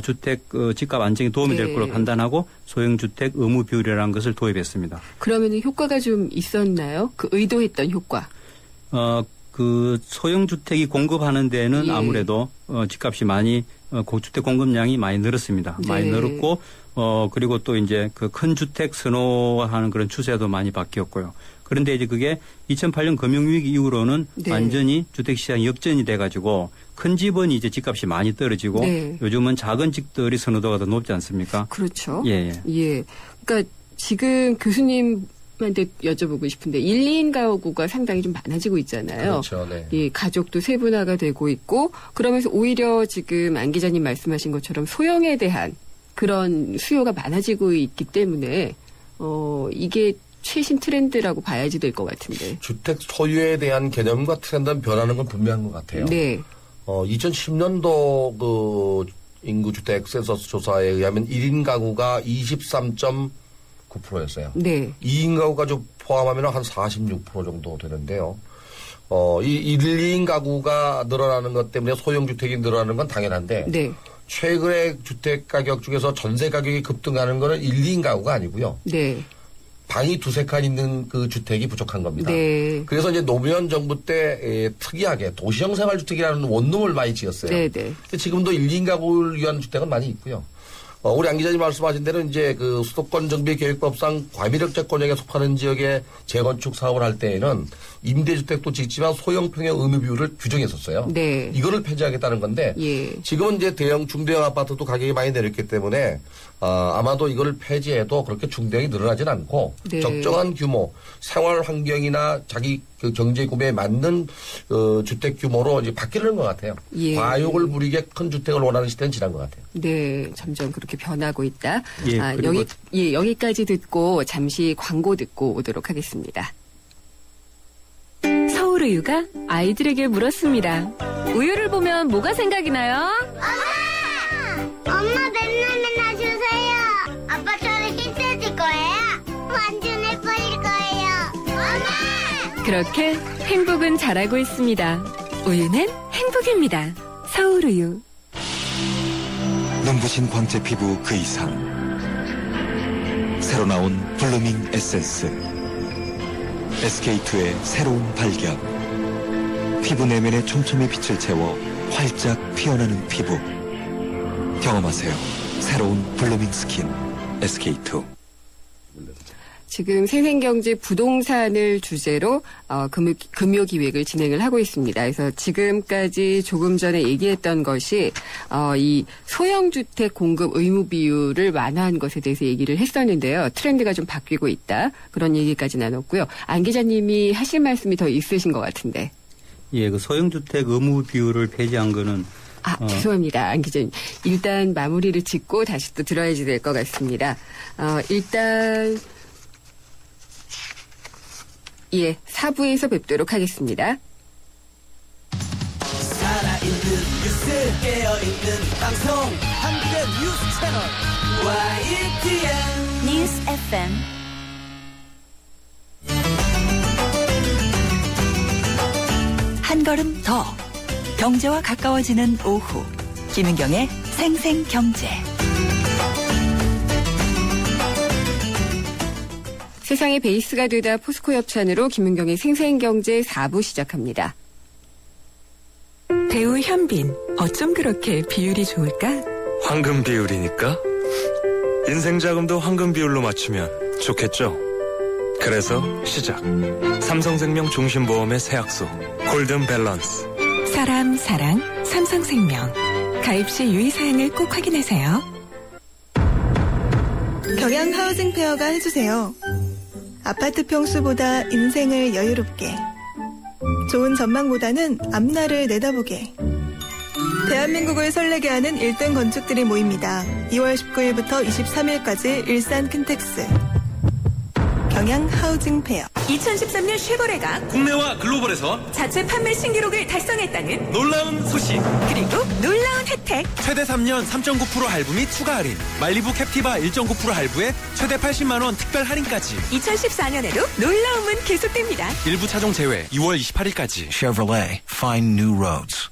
Speaker 9: 주택 집값 안정에 도움이 될
Speaker 2: 네.
Speaker 9: 걸로 판단하고 소형주택 의무 비율이라는 것을 도입했습니다.
Speaker 2: 그러면 효과가 좀 있었나요? 그 의도했던 효과.
Speaker 9: 그 소형주택이 공급하는 데는
Speaker 2: 예.
Speaker 9: 아무래도 집값이 많이 고주택 공급량이 많이 늘었습니다.
Speaker 2: 네.
Speaker 9: 많이 늘었고 그리고 또 이제 그 큰 주택 선호하는 그런 추세도 많이 바뀌었고요. 그런데 이제 그게 2008년 금융위기 이후로는
Speaker 2: 네.
Speaker 9: 완전히 주택시장이 역전이 돼가지고 큰 집은 이제 집값이 많이 떨어지고
Speaker 2: 네.
Speaker 9: 요즘은 작은 집들이 선호도가 더 높지 않습니까?
Speaker 2: 그렇죠.
Speaker 9: 예.
Speaker 2: 예. 그러니까 지금 교수님한테 여쭤보고 싶은데 1, 2인 가구가 상당히 좀 많아지고 있잖아요.
Speaker 8: 그렇죠. 네.
Speaker 2: 예, 가족도 세분화가 되고 있고 그러면서 오히려 지금 안 기자님 말씀하신 것처럼 소형에 대한 그런 수요가 많아지고 있기 때문에 이게 최신 트렌드라고 봐야지 될 것 같은데.
Speaker 8: 주택 소유에 대한 개념과 트렌드는 변하는 건 분명한 것 같아요.
Speaker 2: 네.
Speaker 8: 2010년도 그 인구주택 센서스 조사에 의하면 1인 가구가 23.9%였어요.
Speaker 2: 네.
Speaker 8: 2인 가구가 좀 포함하면 한 46% 정도 되는데요. 이 1, 2인 가구가 늘어나는 것 때문에 소형주택이 늘어나는 건 당연한데.
Speaker 2: 네.
Speaker 8: 최근에 주택 가격 중에서 전세 가격이 급등하는 거는 1, 2인 가구가 아니고요.
Speaker 2: 네.
Speaker 8: 방이 2-3칸 있는 그 주택이 부족한 겁니다.
Speaker 2: 네.
Speaker 8: 그래서 이제 노무현 정부 때 특이하게 도시형 생활주택이라는 원룸을 많이 지었어요.
Speaker 2: 네, 네.
Speaker 8: 지금도 1, 2인 가구를 위한 주택은 많이 있고요. 우리 안 기자님 말씀하신 대로 이제 그 수도권 정비 계획법상 과밀역제권역에 속하는 지역에 재건축 사업을 할 때에는 임대주택도 짓지만 소형평의 의무 비율을 규정했었어요.
Speaker 2: 네.
Speaker 8: 이거를 폐지하겠다는 건데
Speaker 2: 예.
Speaker 8: 지금은 이제 중대형 아파트도 가격이 많이 내렸기 때문에 아마도 이걸 폐지해도 그렇게 중대형이 늘어나진 않고
Speaker 2: 네.
Speaker 8: 적정한 규모 생활 환경이나 자기 그 경제 구매에 맞는 주택 규모로 이제 바뀌는 것 같아요.
Speaker 2: 예.
Speaker 8: 과욕을 부리게 큰 주택을 원하는 시대는 지난 것 같아요.
Speaker 2: 네, 점점 그렇게 변하고 있다.
Speaker 9: 예,
Speaker 2: 여기까지 듣고 잠시 광고 듣고 오도록 하겠습니다.
Speaker 10: 서울우유가 아이들에게 물었습니다. 우유를 보면 뭐가 생각이 나요?
Speaker 11: 엄마 맨날 주세요. 아빠처럼 힘내줄 거예요. 완전 예뻐질 거예요. 엄마!
Speaker 10: 그렇게 행복은 자라고 있습니다. 우유는 행복입니다. 서울우유.
Speaker 12: 눈부신 광채 피부 그 이상. 새로 나온 블루밍 에센스. SK2의 새로운 발견. 피부 내면의 촘촘히 빛을 채워 활짝 피어나는 피부. 경험하세요. 새로운 블루밍 스킨 SK2.
Speaker 2: 지금 생생경제 부동산을 주제로 금요기획을 진행을 하고 있습니다. 그래서 지금까지 조금 전에 얘기했던 것이 이 소형주택 공급 의무 비율을 완화한 것에 대해서 얘기를 했었는데요. 트렌드가 좀 바뀌고 있다. 그런 얘기까지 나눴고요. 안 기자님이 하실 말씀이 더 있으신 것 같은데.
Speaker 9: 예, 그 소형주택 의무 비율을 폐지한 거는
Speaker 2: 죄송합니다. 안 기자님. 일단 마무리를 짓고 다시 또 들어야지 될 것 같습니다. 일단 4부에서 뵙도록 하겠습니다.
Speaker 13: 살아있는 뉴스 깨어있는 방송 한국의 뉴스 채널 YTN
Speaker 1: 뉴스 FM 한 걸음 더 경제와 가까워지는 오후 김은경의 생생경제.
Speaker 2: 세상의 베이스가 되다 포스코 협찬으로 김은경의 생생경제 4부 시작합니다.
Speaker 14: 배우 현빈, 어쩜 그렇게 비율이 좋을까?
Speaker 15: 황금 비율이니까? 인생 자금도 황금 비율로 맞추면 좋겠죠? 그래서 시작. 삼성생명 종신보험의 세약소 골든 밸런스.
Speaker 14: 사람, 사랑, 삼성생명. 가입 시 유의사항을 꼭 확인하세요.
Speaker 16: 경양 하우징 페어가 해주세요. 아파트 평수보다 인생을 여유롭게. 좋은 전망보다는 앞날을 내다보게. 대한민국을 설레게 하는 1등 건축들이 모입니다. 2월 19일부터 23일까지 일산 킨텍스. 경양 하우징 페어.
Speaker 14: 2013년 쉐보레가
Speaker 17: 국내와 글로벌에서
Speaker 14: 자체 판매 신기록을 달성했다는
Speaker 17: 놀라운 소식.
Speaker 14: 그리고 놀라운 혜택.
Speaker 17: 최대 3년 3.9% 할부 및 추가 할인. 말리부 캡티바 1.9% 할부에 최대 80만 원 특별 할인까지.
Speaker 14: 2014년에도 놀라움은 계속됩니다.
Speaker 17: 일부 차종 제외 2월 28일까지.
Speaker 12: Chevrolet, find new roads.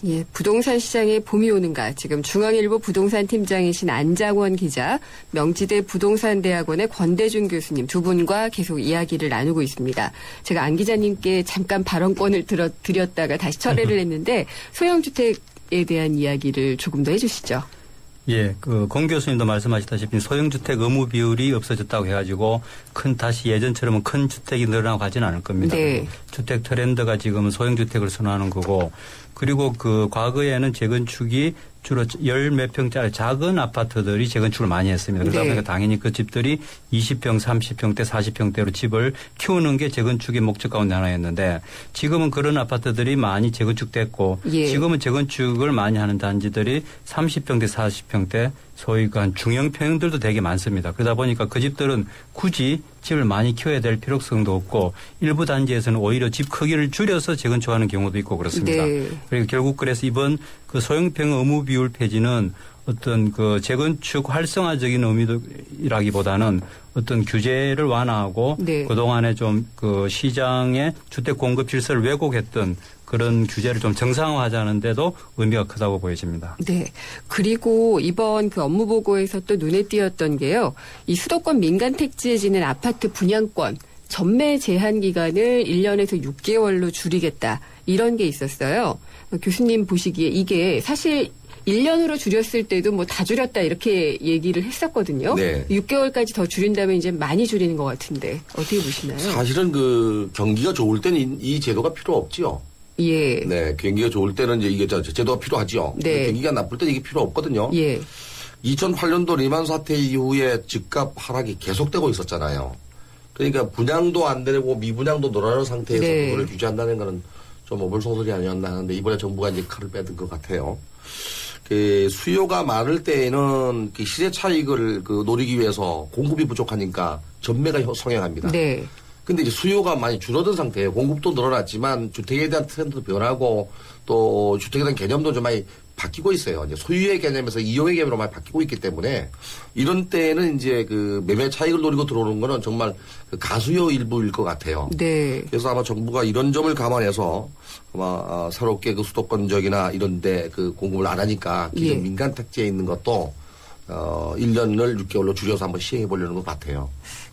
Speaker 2: 예, 부동산 시장에 봄이 오는가. 지금 중앙일보 부동산 팀장이신 안장원 기자, 명지대 부동산대학원의 권대중 교수님 두 분과 계속 이야기를 나누고 있습니다. 제가 안 기자님께 잠깐 발언권을 드렸다가 다시 철회를 했는데 소형주택에 대한 이야기를 조금 더 해주시죠.
Speaker 9: 예, 권 교수님도 말씀하셨다시피 소형주택 의무 비율이 없어졌다고 해가지고 다시 예전처럼 큰 주택이 늘어나고 가지는 않을 겁니다.
Speaker 2: 네.
Speaker 9: 주택 트렌드가 지금은 소형주택을 선호하는 거고, 그리고 과거에는 재건축이 주로 열 몇 평짜리 작은 아파트들이 재건축을 많이 했습니다. 그러다 보니까 당연히 그 집들이 20평, 30평대, 40평대로 집을 키우는 게 재건축의 목적 가운데 하나였는데 지금은 그런 아파트들이 많이 재건축됐고 지금은 재건축을 많이 하는 단지들이 30평대, 40평대 소위 중형 평형들도 되게 많습니다. 그러다 보니까 그 집들은 굳이 집을 많이 키워야 될 필요성도 없고 일부 단지에서는 오히려 집 크기를 줄여서 재건축하는 경우도 있고 그렇습니다.
Speaker 2: 네.
Speaker 9: 그리고 결국 그래서 이번 그 소형평 의무 비율 폐지는 어떤 그 재건축 활성화적인 의미라기보다는 어떤 규제를 완화하고
Speaker 2: 네.
Speaker 9: 그동안에 좀 그 시장의 주택 공급 질서를 왜곡했던 그런 규제를 좀 정상화하자는데도 의미가 크다고 보여집니다.
Speaker 2: 네. 그리고 이번 그 업무 보고에서 또 눈에 띄었던 게요. 이 수도권 민간 택지에 지는 아파트 분양권 전매 제한 기간을 1년에서 6개월로 줄이겠다. 이런 게 있었어요. 교수님 보시기에 이게 사실 1년으로 줄였을 때도 뭐 다 줄였다 이렇게 얘기를 했었거든요.
Speaker 8: 네.
Speaker 2: 6개월까지 더 줄인다면 이제 많이 줄이는 것 같은데 어떻게 보시나요?
Speaker 8: 사실은 그 경기가 좋을 때는 이 제도가 필요 없지요.
Speaker 2: 예.
Speaker 8: 네, 경기가 좋을 때는 이제 이게 제도가 필요하죠.
Speaker 2: 네.
Speaker 8: 경기가 나쁠 때 이게 필요 없거든요.
Speaker 2: 예.
Speaker 8: 2008년도 리만 사태 이후에 집값 하락이 계속되고 있었잖아요. 그러니까 분양도 안 되고 미분양도 늘어나는 상태에서
Speaker 2: 네.
Speaker 8: 그거를 규제한다는 거는 좀 어불소설이 아니었나 하는데 이번에 정부가 이제 칼을 빼든 것 같아요. 그 수요가 많을 때에는 그 시세 차익을 그 노리기 위해서 공급이 부족하니까 전매가 성행합니다.
Speaker 2: 네.
Speaker 8: 근데 이제 수요가 많이 줄어든 상태예요. 공급도 늘어났지만 주택에 대한 트렌드도 변하고 또 주택에 대한 개념도 좀 많이 바뀌고 있어요. 이제 소유의 개념에서 이용의 개념으로 많이 바뀌고 있기 때문에 이런 때는 이제 그 매매 차익을 노리고 들어오는 거는 정말 그 가수요 일부일 것 같아요.
Speaker 2: 네.
Speaker 8: 그래서 아마 정부가 이런 점을 감안해서 아마 새롭게 그 수도권 지역이나 이런 데 그 공급을 안 하니까 기존
Speaker 2: 예.
Speaker 8: 민간 택지에 있는 것도 1년을 6개월로 줄여서 한번 시행해 보려는 것 같아요.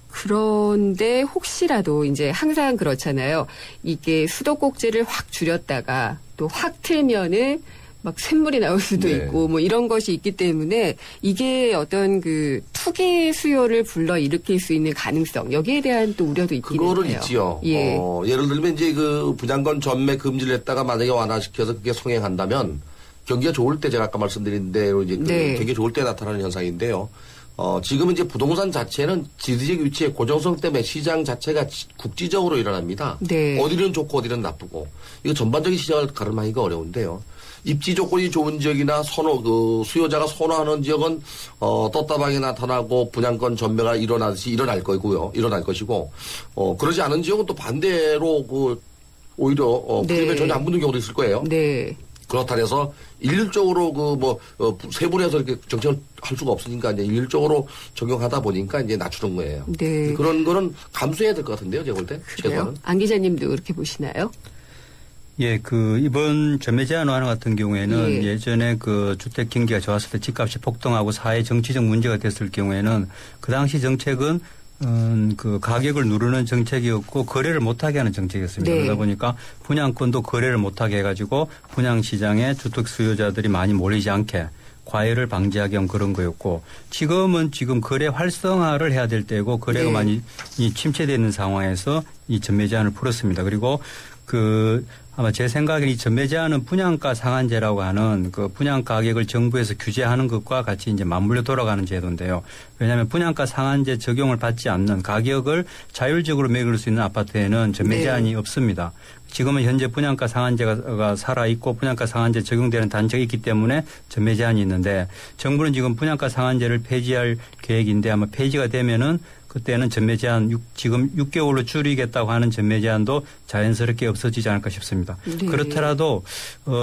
Speaker 2: 그런데 혹시라도 이제 항상 그렇잖아요. 이게 수도꼭지를 확 줄였다가 또 확 틀면은 막 쇳물이 나올 수도
Speaker 8: 네.
Speaker 2: 있고 뭐 이런 것이 있기 때문에 이게 어떤 그 투기 수요를 불러일으킬 수 있는 가능성 여기에 대한 또 우려도 있긴 해요.
Speaker 8: 그거는 있지요.
Speaker 2: 예.
Speaker 8: 예를 들면 이제 그 분양권 전매 금지를 했다가 만약에 완화시켜서 그게 성행한다면 경기가 좋을 때 제가 아까 말씀드린 대로 이제 그
Speaker 2: 네.
Speaker 8: 경기가 좋을 때 나타나는 현상인데요. 지금은 이제 부동산 자체는 지리적 위치의 고정성 때문에 시장 자체가 국지적으로 일어납니다.
Speaker 2: 네.
Speaker 8: 어디는 좋고 어디는 나쁘고 이거 전반적인 시장을 가름하기가 어려운데요. 입지 조건이 좋은 지역이나 수요자가 선호하는 지역은 떴다방이 나타나고 분양권 전매가 일어나듯이 일어날 것이고 그러지 않은 지역은 또 반대로 오히려
Speaker 2: 네.
Speaker 8: 프리미엄 전혀 안 붙는 경우도 있을 거예요.
Speaker 2: 네.
Speaker 8: 그렇다 해서 일률적으로 세분해서 이렇게 정책을 할 수가 없으니까 이제 일률적으로 적용하다 보니까 이제 낮추는 거예요.
Speaker 2: 네.
Speaker 8: 그런 거는 감수해야 될 것 같은데요, 제가 볼 때.
Speaker 2: 그래요? 안 기자님도 그렇게 보시나요?
Speaker 9: 예, 이번 전매 제한 완화 같은 경우에는
Speaker 2: 예.
Speaker 9: 예전에 그 주택 경기가 좋았을 때 집값이 폭등하고 사회 정치적 문제가 됐을 경우에는 그 당시 정책은 그 가격을 누르는 정책이었고 거래를 못하게 하는 정책이었습니다.
Speaker 2: 네.
Speaker 9: 그러다 보니까 분양권도 거래를 못하게 해가지고 분양시장에 주택 수요자들이 많이 몰리지 않게 과열을 방지하기 위한 그런 거였고 지금 거래 활성화를 해야 될 때고 거래가
Speaker 2: 네.
Speaker 9: 많이 침체되어 있는 상황에서 이 전매 제한을 풀었습니다. 그리고 아마 제 생각에는 이 전매 제한은 분양가 상한제라고 하는 그 분양 가격을 정부에서 규제하는 것과 같이 이제 맞물려 돌아가는 제도인데요. 왜냐하면 분양가 상한제 적용을 받지 않는 가격을 자율적으로 매길 수 있는 아파트에는 전매 제한이 없습니다. 지금은 현재 분양가 상한제가 살아있고 분양가 상한제 적용되는 단지가 있기 때문에 전매 제한이 있는데 정부는 지금 분양가 상한제를 폐지할 계획인데 아마 폐지가 되면은 그때는 전매 제한 지금 6개월로 줄이겠다고 하는 전매 제한도 자연스럽게 없어지지 않을까 싶습니다.
Speaker 2: 네.
Speaker 9: 그렇더라도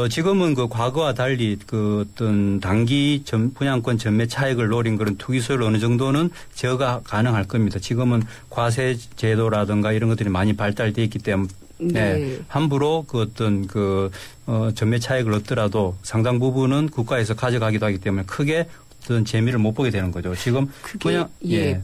Speaker 9: 지금은 그 과거와 달리 그 어떤 단기 분양권 전매 차익을 노린 그런 투기수요를 어느 정도는 제어가 가능할 겁니다. 지금은 과세 제도라든가 이런 것들이 많이 발달되어 있기 때문에
Speaker 2: 네.
Speaker 9: 함부로 전매 차익을 얻더라도 상당 부분은 국가에서 가져가기도 하기 때문에 크게 어떤 재미를 못 보게 되는 거죠. 지금 그냥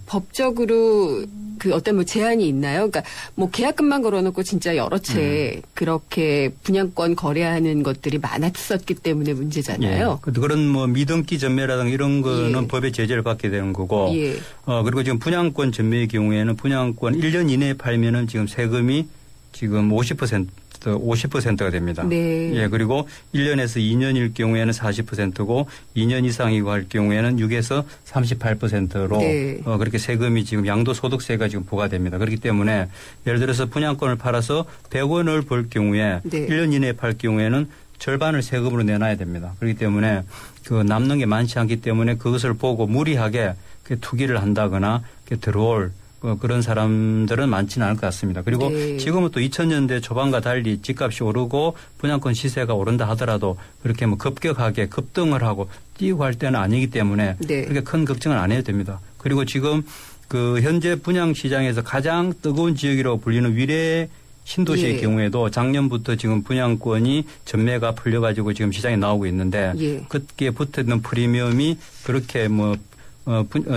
Speaker 2: 법적으로 어떤 제한이 있나요? 그러니까 계약금만 걸어놓고 진짜 여러 채 그렇게 분양권 거래하는 것들이 많았었기 때문에 문제잖아요.
Speaker 9: 예. 그런 미등기 전매라든가 이런 거는 법의 제재를 받게 되는 거고.
Speaker 2: 예.
Speaker 9: 그리고 지금 분양권 전매의 경우에는 분양권 1년 이내에 팔면은 지금 세금이 지금 50%가 됩니다.
Speaker 2: 네.
Speaker 9: 예, 그리고 1년에서 2년일 경우에는 40%고 2년 이상이고 할 경우에는 6에서 38%로
Speaker 2: 네.
Speaker 9: 그렇게 세금이 지금 양도소득세가 지금 부과됩니다. 그렇기 때문에 예를 들어서 분양권을 팔아서 100원을 벌 경우에
Speaker 2: 네.
Speaker 9: 1년 이내에 팔 경우에는 절반을 세금으로 내놔야 됩니다. 그렇기 때문에 그 남는 게 많지 않기 때문에 그것을 보고 무리하게 투기를 한다거나 들어올 그런 사람들은 많지는 않을 것 같습니다. 그리고
Speaker 2: 네.
Speaker 9: 지금은 또 2000년대 초반과 달리 집값이 오르고 분양권 시세가 오른다 하더라도 그렇게 뭐 급격하게 급등을 하고 뛰고 할 때는 아니기 때문에
Speaker 2: 네.
Speaker 9: 그렇게 큰 걱정은 안 해도 됩니다. 그리고 지금 그 현재 분양 시장에서 가장 뜨거운 지역이라고 불리는 위례 신도시의
Speaker 2: 예.
Speaker 9: 경우에도 작년부터 지금 분양권이 전매가 풀려가지고 지금 시장에 나오고 있는데
Speaker 2: 예.
Speaker 9: 그게 붙어있는 프리미엄이 그렇게 뭐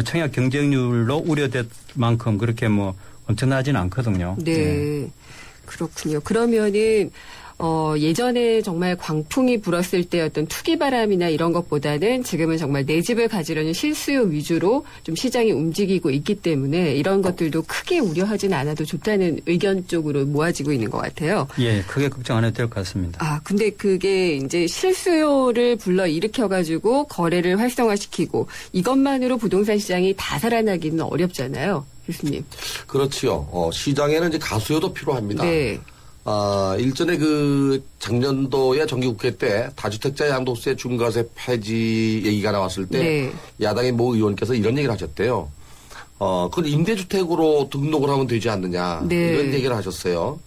Speaker 9: 청약 경쟁률로 우려될 만큼 그렇게 뭐 엄청나지는 않거든요.
Speaker 2: 네. 그렇군요. 그러면은 예전에 정말 광풍이 불었을 때 어떤 투기 바람이나 이런 것보다는 지금은 정말 내 집을 가지려는 실수요 위주로 좀 시장이 움직이고 있기 때문에 이런 것들도 크게 우려하진 않아도 좋다는 의견 쪽으로 모아지고 있는 것 같아요.
Speaker 9: 예, 크게 걱정 안 해도 될 것 같습니다.
Speaker 2: 아, 근데 그게 이제 실수요를 불러 일으켜가지고 거래를 활성화시키고 이것만으로 부동산 시장이 다 살아나기는 어렵잖아요. 교수님.
Speaker 8: 그렇지요. 시장에는 이제 가수요도 필요합니다.
Speaker 2: 네.
Speaker 8: 일전에 그 작년도에 정기국회 때 다주택자 양도세 중과세 폐지 얘기가 나왔을 때
Speaker 2: 네.
Speaker 8: 야당의 모 의원께서 이런 얘기를 하셨대요. 그건 임대주택으로 등록을 하면 되지 않느냐.
Speaker 2: 네.
Speaker 8: 이런 얘기를 하셨어요.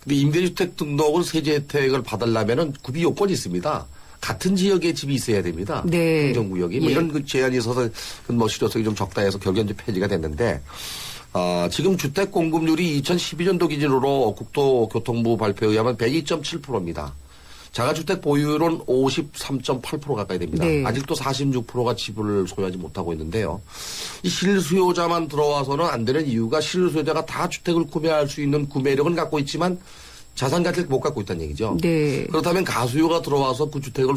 Speaker 8: 근데 임대주택 등록을 세제 혜택을 받으려면은 구비 요건이 있습니다. 같은 지역에 집이 있어야 됩니다.
Speaker 2: 네.
Speaker 8: 행정구역이. 뭐
Speaker 2: 예.
Speaker 8: 이런 그 제한이 있어서 뭐 실효성이 좀 적다 해서 결국엔 이제 폐지가 됐는데 지금 주택 공급률이 2012년도 기준으로 국토교통부 발표에 의하면 102.7%입니다. 자가주택 보유율은 53.8% 가까이 됩니다.
Speaker 2: 네.
Speaker 8: 아직도 46%가 집을 소유하지 못하고 있는데요. 이 실수요자만 들어와서는 안 되는 이유가 실수요자가 다 주택을 구매할 수 있는 구매력은 갖고 있지만 자산 가치를 못 갖고 있다는 얘기죠.
Speaker 2: 네.
Speaker 8: 그렇다면 가수요가 들어와서 그 주택을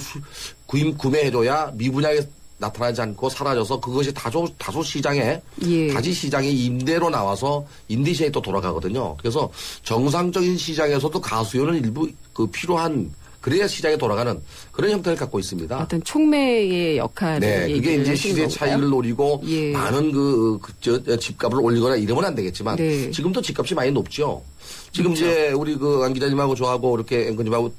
Speaker 8: 구매해줘야 미분양에 나타나지 않고 사라져서 그것이 다소 시장에
Speaker 2: 예.
Speaker 8: 다시 시장에 임대로 나와서 임대 시장에 또 돌아가거든요. 그래서 정상적인 시장에서도 가수요는 일부 그 필요한 그래야 시장에 돌아가는 그런 형태를 갖고 있습니다.
Speaker 2: 어떤 촉매의 역할을
Speaker 8: 네, 그게 이제 시세
Speaker 2: 건가요?
Speaker 8: 차이를 노리고
Speaker 2: 예.
Speaker 8: 많은 집값을 올리거나 이러면 안 되겠지만
Speaker 2: 네.
Speaker 8: 지금도 집값이 많이 높죠. 지금
Speaker 2: 그렇죠.
Speaker 8: 이제 우리 그 안 기자님하고 저하고 이렇게 앵커님하고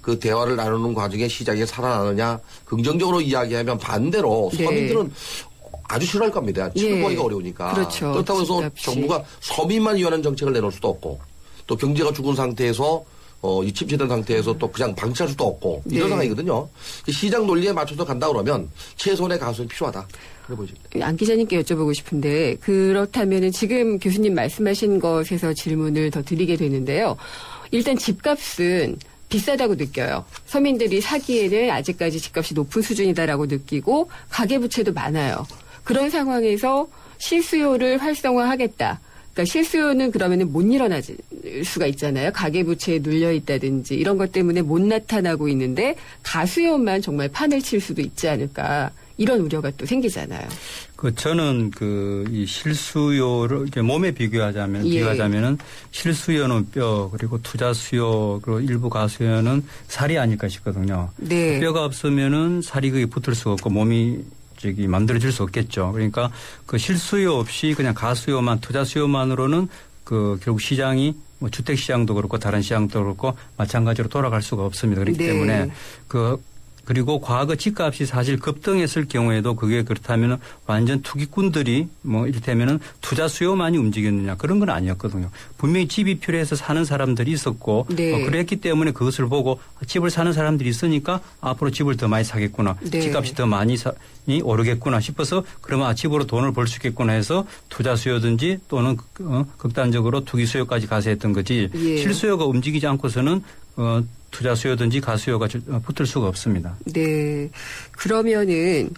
Speaker 8: 그 대화를 나누는 과정에 시장이 살아나느냐 긍정적으로 이야기하면 반대로
Speaker 2: 네.
Speaker 8: 서민들은 아주 싫어할 겁니다. 치료하기가
Speaker 2: 예.
Speaker 8: 어려우니까.
Speaker 2: 그렇죠.
Speaker 8: 그렇다고 해서
Speaker 2: 집값이.
Speaker 8: 정부가 서민만 위하는 정책을 내놓을 수도 없고 또 경제가 죽은 상태에서 이 침체된 상태에서 또 그냥 방치할 수도 없고 이런
Speaker 2: 네.
Speaker 8: 상황이거든요. 시장 논리에 맞춰서 간다 그러면 최소한의 가수는 필요하다. 그래 보십니다.
Speaker 2: 안 기자님께 여쭤보고 싶은데 그렇다면은 지금 교수님 말씀하신 것에서 질문을 더 드리게 되는데요. 일단 집값은 비싸다고 느껴요. 서민들이 사기에는 아직까지 집값이 높은 수준이다라고 느끼고 가계부채도 많아요. 그런 상황에서 실수요를 활성화하겠다. 그러니까 실수요는 그러면은 못 일어날 수가 있잖아요. 가계부채에 눌려 있다든지 이런 것 때문에 못 나타나고 있는데 가수요만 정말 판을 칠 수도 있지 않을까. 이런 우려가 또 생기잖아요.
Speaker 9: 저는 이 실수요를 이제 몸에 비교하자면,
Speaker 2: 예.
Speaker 9: 비교하자면은 실수요는 뼈, 그리고 투자 수요, 그리고 일부 가수요는 살이 아닐까 싶거든요.
Speaker 2: 네.
Speaker 9: 뼈가 없으면은 살이 그게 붙을 수가 없고 몸이 만들어질 수 없겠죠. 그러니까 그 실수요 없이 그냥 가수요만, 투자 수요만으로는 결국 시장이 뭐 주택 시장도 그렇고 다른 시장도 그렇고 마찬가지로 돌아갈 수가 없습니다. 그렇기
Speaker 2: 네.
Speaker 9: 때문에 그리고 과거 집값이 사실 급등했을 경우에도 그게 그렇다면 완전 투기꾼들이 뭐 이를테면은 투자 수요만이 움직였느냐 그런 건 아니었거든요. 분명히 집이 필요해서 사는 사람들이 있었고
Speaker 2: 네.
Speaker 9: 그랬기 때문에 그것을 보고 집을 사는 사람들이 있으니까 앞으로 집을 더 많이 사겠구나.
Speaker 2: 네.
Speaker 9: 집값이 더 많이 오르겠구나 싶어서 그러면 집으로 돈을 벌 수 있겠구나 해서 투자 수요든지 또는 극단적으로 투기 수요까지 가세했던 거지
Speaker 2: 예.
Speaker 9: 실수요가 움직이지 않고서는 투자 수요든지 가수요가 붙을 수가 없습니다.
Speaker 2: 네. 그러면은,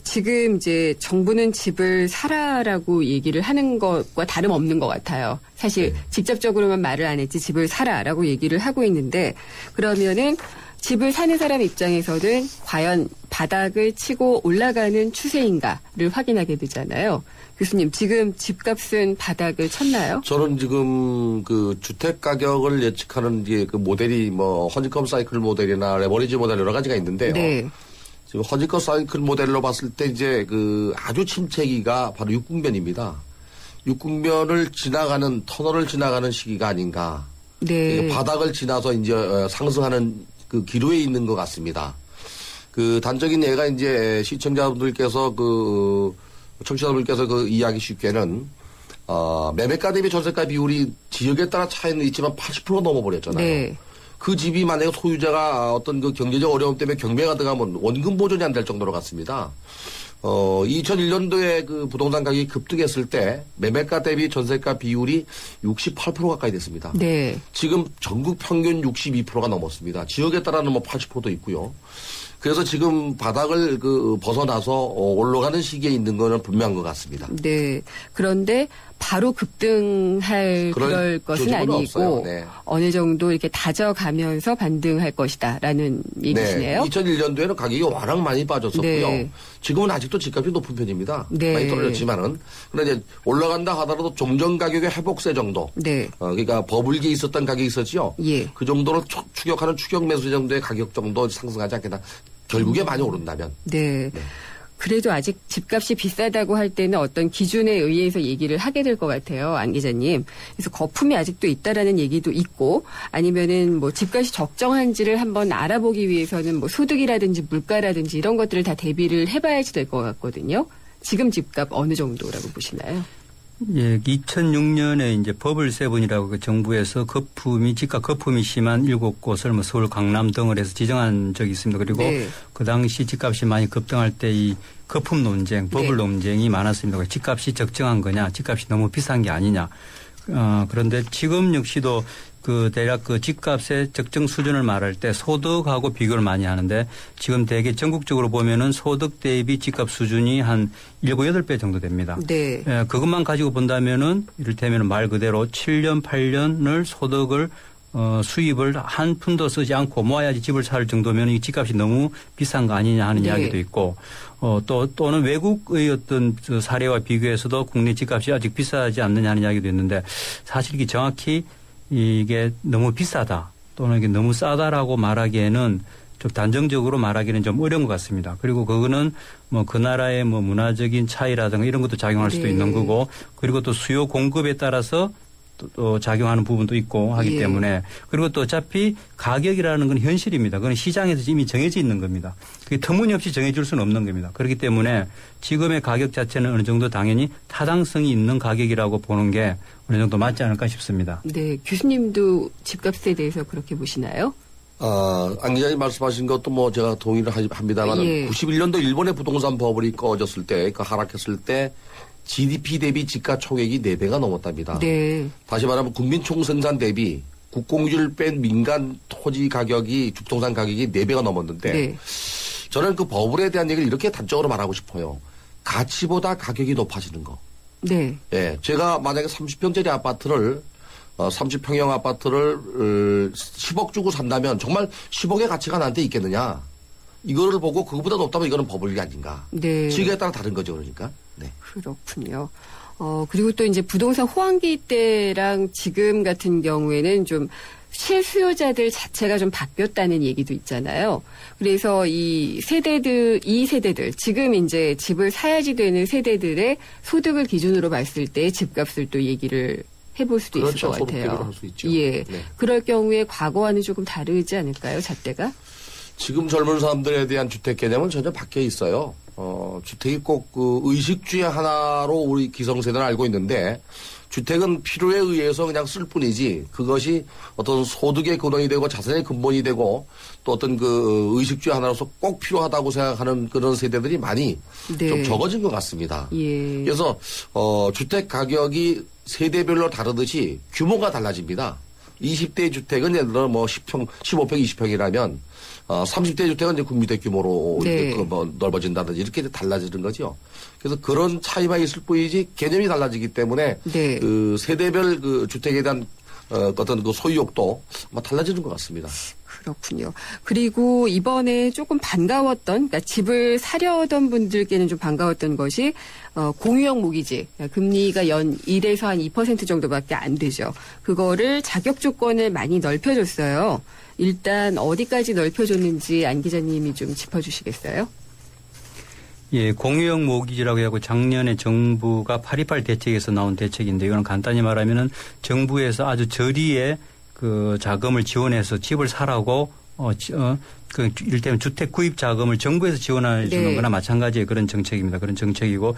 Speaker 2: 지금 이제 정부는 집을 사라라고 얘기를 하는 것과 다름없는 것 같아요. 사실 직접적으로만 말을 안 했지 집을 사라라고 얘기를 하고 있는데 그러면은 집을 사는 사람 입장에서는 과연 바닥을 치고 올라가는 추세인가를 확인하게 되잖아요. 교수님, 지금 집값은 바닥을 쳤나요?
Speaker 8: 저는 지금 그 주택 가격을 예측하는 이제 그 모델이 뭐 허니컴 사이클 모델이나 레버리지 모델 여러 가지가 있는데요.
Speaker 2: 네.
Speaker 8: 지금 허니컴 사이클 모델로 봤을 때 이제 그 아주 침체기가 바로 6국면입니다. 6국면을 지나가는 터널을 지나가는 시기가 아닌가.
Speaker 2: 네.
Speaker 8: 바닥을 지나서 이제 상승하는 그 기로에 있는 것 같습니다. 그 단적인 예가 이제 시청자분들께서 청취자분들께서 그 이야기 쉽게는 매매가 대비 전세가 비율이 지역에 따라 차이는 있지만 80% 넘어버렸잖아요.
Speaker 2: 네.
Speaker 8: 그 집이 만약에 소유자가 어떤 그 경제적 어려움 때문에 경매가 들어가면 원금 보존이 안 될 정도로 갔습니다. 2001년도에 그 부동산 가격이 급등했을 때 매매가 대비 전세가 비율이 68% 가까이 됐습니다.
Speaker 2: 네.
Speaker 8: 지금 전국 평균 62%가 넘었습니다. 지역에 따라는 뭐 80%도 있고요. 그래서 지금 바닥을 벗어나서 올라가는 시기에 있는 거는 분명한 것 같습니다.
Speaker 2: 네. 그런데 바로 급등할 그럴 것은 아니고 네. 어느 정도 이렇게 다져가면서 반등할 것이다라는 얘기시네요.
Speaker 8: 네. 2001년도에는 가격이 워낙 많이 빠졌었고요. 네. 지금은 아직도 집값이 높은 편입니다.
Speaker 2: 네.
Speaker 8: 많이 떨어졌지만은 그런데 이제 올라간다 하더라도 종전 가격의 회복세 정도. 네. 그러니까 버블기에 있었던 가격이 있었죠.
Speaker 2: 예.
Speaker 8: 그 정도를 추격하는 추격 매수 정도의 가격 정도 상승하지 않겠나. 결국에 많이 오른다면.
Speaker 2: 네. 네. 그래도 아직 집값이 비싸다고 할 때는 어떤 기준에 의해서 얘기를 하게 될 것 같아요. 안 기자님. 그래서 거품이 아직도 있다라는 얘기도 있고 아니면은 뭐 집값이 적정한지를 한번 알아보기 위해서는 뭐 소득이라든지 물가라든지 이런 것들을 다 대비를 해봐야지 될 것 같거든요. 지금 집값 어느 정도라고 보시나요?
Speaker 9: 예, 2006년에 이제 버블 세븐이라고 그 정부에서 집값 거품이 심한 7곳을 뭐 서울, 강남 등을 해서 지정한 적이 있습니다. 그리고
Speaker 2: 네.
Speaker 9: 그 당시 집값이 많이 급등할 때 이 거품 논쟁, 버블 네. 논쟁이 많았습니다. 집값이 적정한 거냐, 집값이 너무 비싼 게 아니냐. 그런데 지금 역시도 대략 집값의 적정 수준을 말할 때 소득하고 비교를 많이 하는데 지금 대개 전국적으로 보면은 소득 대비 집값 수준이 한 7, 8배 정도 됩니다.
Speaker 2: 네.
Speaker 9: 예, 그것만 가지고 본다면은 이를테면 말 그대로 7년, 8년을 소득을 수입을 한 푼도 쓰지 않고 모아야지 집을 살 정도면 이 집값이 너무 비싼 거 아니냐 하는
Speaker 2: 네.
Speaker 9: 이야기도 있고 또는 외국의 어떤 사례와 비교해서도 국내 집값이 아직 비싸지 않느냐 하는 이야기도 있는데 사실 이게 정확히 이게 너무 비싸다 또는 이게 너무 싸다라고 말하기에는 좀 단정적으로 말하기는 좀 어려운 것 같습니다. 그리고 그거는 뭐 그 나라의 뭐 문화적인 차이라든가 이런 것도 작용할 수도
Speaker 2: 네.
Speaker 9: 있는 거고 그리고 또 수요 공급에 따라서 또 작용하는 부분도 있고 하기
Speaker 2: 예.
Speaker 9: 때문에 그리고 또 어차피 가격이라는 건 현실입니다. 그건 시장에서 이미 정해져 있는 겁니다. 그게 터무니없이 정해줄 수는 없는 겁니다. 그렇기 때문에 지금의 가격 자체는 어느 정도 당연히 타당성이 있는 가격이라고 보는 게 어느 정도 맞지 않을까 싶습니다.
Speaker 2: 네. 교수님도 집값에 대해서 그렇게 보시나요?
Speaker 8: 안 기자님 말씀하신 것도 뭐 제가 동의를 합니다만
Speaker 2: 예.
Speaker 8: 91년도 일본의 부동산 버블이 꺼졌을 때 하락했을 때 GDP 대비 집가 총액이 4배가 넘었답니다.
Speaker 2: 네.
Speaker 8: 다시 말하면 국민 총생산 대비 국공유를 뺀 민간 토지 가격이 부동산 가격이 4배가 넘었는데
Speaker 2: 네.
Speaker 8: 저는 그 버블에 대한 얘기를 이렇게 단적으로 말하고 싶어요. 가치보다 가격이 높아지는 거.
Speaker 2: 네.
Speaker 8: 예, 제가 만약에 30평짜리 아파트를 30평형 아파트를 10억 주고 산다면 정말 10억의 가치가 나한테 있겠느냐. 이거를 보고 그거보다 높다면 이거는 버블이 아닌가.
Speaker 2: 네.
Speaker 8: 시기에 따라 다른 거죠, 그러니까. 네.
Speaker 2: 그렇군요. 그리고 또 이제 부동산 호황기 때랑 지금 같은 경우에는 좀 실수요자들 자체가 좀 바뀌었다는 얘기도 있잖아요. 그래서 이 세대들, 지금 이제 집을 사야지 되는 세대들의 소득을 기준으로 봤을 때 집값을 또 얘기를 해볼 수도
Speaker 8: 그렇죠.
Speaker 2: 있을 것
Speaker 8: 소득
Speaker 2: 같아요.
Speaker 8: 대비로 할 수 있죠.
Speaker 2: 예.
Speaker 8: 네.
Speaker 2: 그럴 경우에 과거와는 조금 다르지 않을까요, 잣대가?
Speaker 8: 지금 젊은 사람들에 대한 주택 개념은 전혀 바뀌어 있어요. 주택이 꼭 의식주의 하나로 우리 기성세대는 알고 있는데 주택은 필요에 의해서 그냥 쓸 뿐이지 그것이 어떤 소득의 근원이 되고 자산의 근본이 되고 또 어떤 의식주의 하나로서 꼭 필요하다고 생각하는 그런 세대들이 많이
Speaker 2: 네.
Speaker 8: 좀 적어진 것 같습니다.
Speaker 2: 예.
Speaker 8: 그래서 주택 가격이 세대별로 다르듯이 규모가 달라집니다. 20대 주택은 예를 들어 뭐 10평, 15평, 20평이라면 30대 주택은 이제 국민대 규모로
Speaker 2: 네.
Speaker 8: 넓어진다든지 이렇게 달라지는 거죠. 그래서 그런 차이만 있을 뿐이지 개념이 달라지기 때문에
Speaker 2: 네.
Speaker 8: 그 세대별 주택에 대한 어떤 소유욕도 아마 달라지는 것 같습니다.
Speaker 2: 그렇군요. 그리고 이번에 조금 반가웠던, 그러니까 집을 사려던 분들께는 좀 반가웠던 것이 공유형 모기지, 금리가 연 1에서 한 2% 정도밖에 안 되죠. 그거를 자격 조건을 많이 넓혀줬어요. 일단 어디까지 넓혀줬는지 안 기자님이 좀 짚어주시겠어요?
Speaker 9: 예, 공유형 모기지라고 하고 작년에 정부가 8.28 대책에서 나온 대책인데 이거는 간단히 말하면은 정부에서 아주 저리에 그 자금을 지원해서 집을 사라고 그 이를테면 주택 구입 자금을 정부에서 지원해 주는
Speaker 2: 네.
Speaker 9: 거나 마찬가지의 그런 정책입니다. 그런 정책이고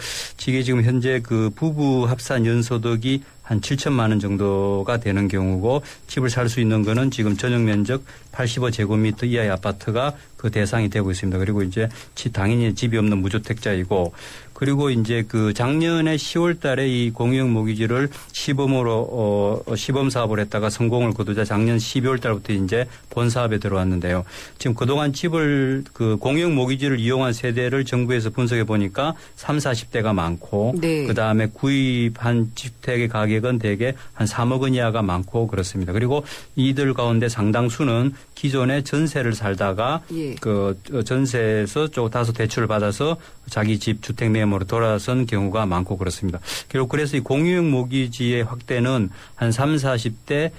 Speaker 9: 이게 지금 현재 그 부부 합산 연소득이 한 7천만 원 정도가 되는 경우고 집을 살 수 있는 거는 지금 전용 면적 85제곱미터 이하의 아파트가 그 대상이 되고 있습니다. 그리고 이제 당연히 집이 없는 무주택자이고 그리고 이제 그 작년에 10월 달에 이 공유형 모기지를 시범으로 시범 사업을 했다가 성공을 거두자 작년 12월 달부터 이제 본 사업에 들어왔는데요. 지금 그동안 집을 그 공유형 모기지를 이용한 세대를 정부에서 분석해 보니까 30, 40대가 많고
Speaker 2: 네.
Speaker 9: 그다음에 구입한 주택의 가격은 대개 한 3억 원 이하가 많고 그렇습니다. 그리고 이들 가운데 상당수는 기존에 전세를 살다가
Speaker 2: 예.
Speaker 9: 그 전세에서 좀 다소 대출을 받아서 자기 집 주택 매매로 돌아선 경우가 많고 그렇습니다. 결국 그래서 이 공유형 모기지의 확대는 한 30, 40대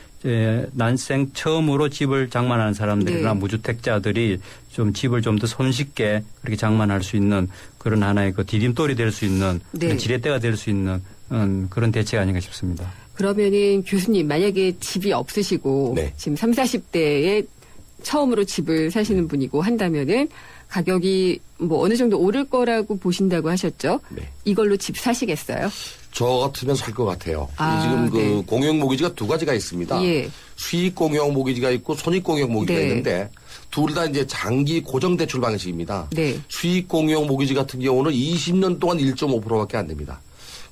Speaker 9: 난생 처음으로 집을 장만하는 사람들이나
Speaker 2: 네.
Speaker 9: 무주택자들이 좀 집을 좀 더 손쉽게 그렇게 장만할 수 있는 그런 하나의 그 디딤돌이 될 수 있는
Speaker 2: 네.
Speaker 9: 그런 지렛대가 될 수 있는 그런 대책 아닌가 싶습니다.
Speaker 2: 그러면은 교수님 만약에 집이 없으시고
Speaker 8: 네.
Speaker 2: 지금 30, 40대에 처음으로 집을 사시는 분이고 한다면은 가격이 뭐 어느 정도 오를 거라고 보신다고 하셨죠?
Speaker 8: 네.
Speaker 2: 이걸로 집 사시겠어요?
Speaker 8: 저 같으면 살 것 같아요.
Speaker 2: 아,
Speaker 8: 지금 그
Speaker 2: 네.
Speaker 8: 공유형 모기지가 두 가지가 있습니다.
Speaker 2: 예.
Speaker 8: 수익 공유형 모기지가 있고 손익 공유형 모기지가
Speaker 2: 네.
Speaker 8: 있는데 둘 다 이제 장기 고정 대출 방식입니다.
Speaker 2: 네.
Speaker 8: 수익 공유형 모기지 같은 경우는 20년 동안 1.5%밖에 안 됩니다.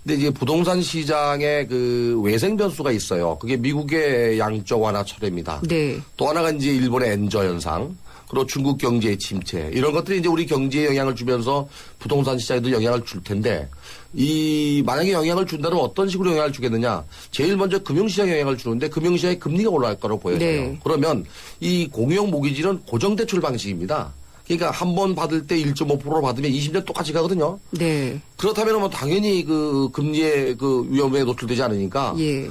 Speaker 8: 근데 이제 부동산 시장에 그 외생 변수가 있어요. 그게 미국의 양적 완화 철회입니다.
Speaker 2: 네.
Speaker 8: 또 하나가 이제 일본의 엔저 현상, 그리고 중국 경제의 침체, 이런 것들이 이제 우리 경제에 영향을 주면서 부동산 시장에도 영향을 줄 텐데, 만약에 영향을 준다면 어떤 식으로 영향을 주겠느냐? 제일 먼저 금융시장에 영향을 주는데 금융시장의 금리가 올라갈 거라고 보여져요.
Speaker 2: 네.
Speaker 8: 그러면 이 공유형 모기지는 고정대출 방식입니다. 그러니까 한 번 받을 때 1.5% 받으면 20년 똑같이 가거든요.
Speaker 2: 네.
Speaker 8: 그렇다면 뭐 당연히 그 금리의 그 위험에 노출되지 않으니까
Speaker 2: 예.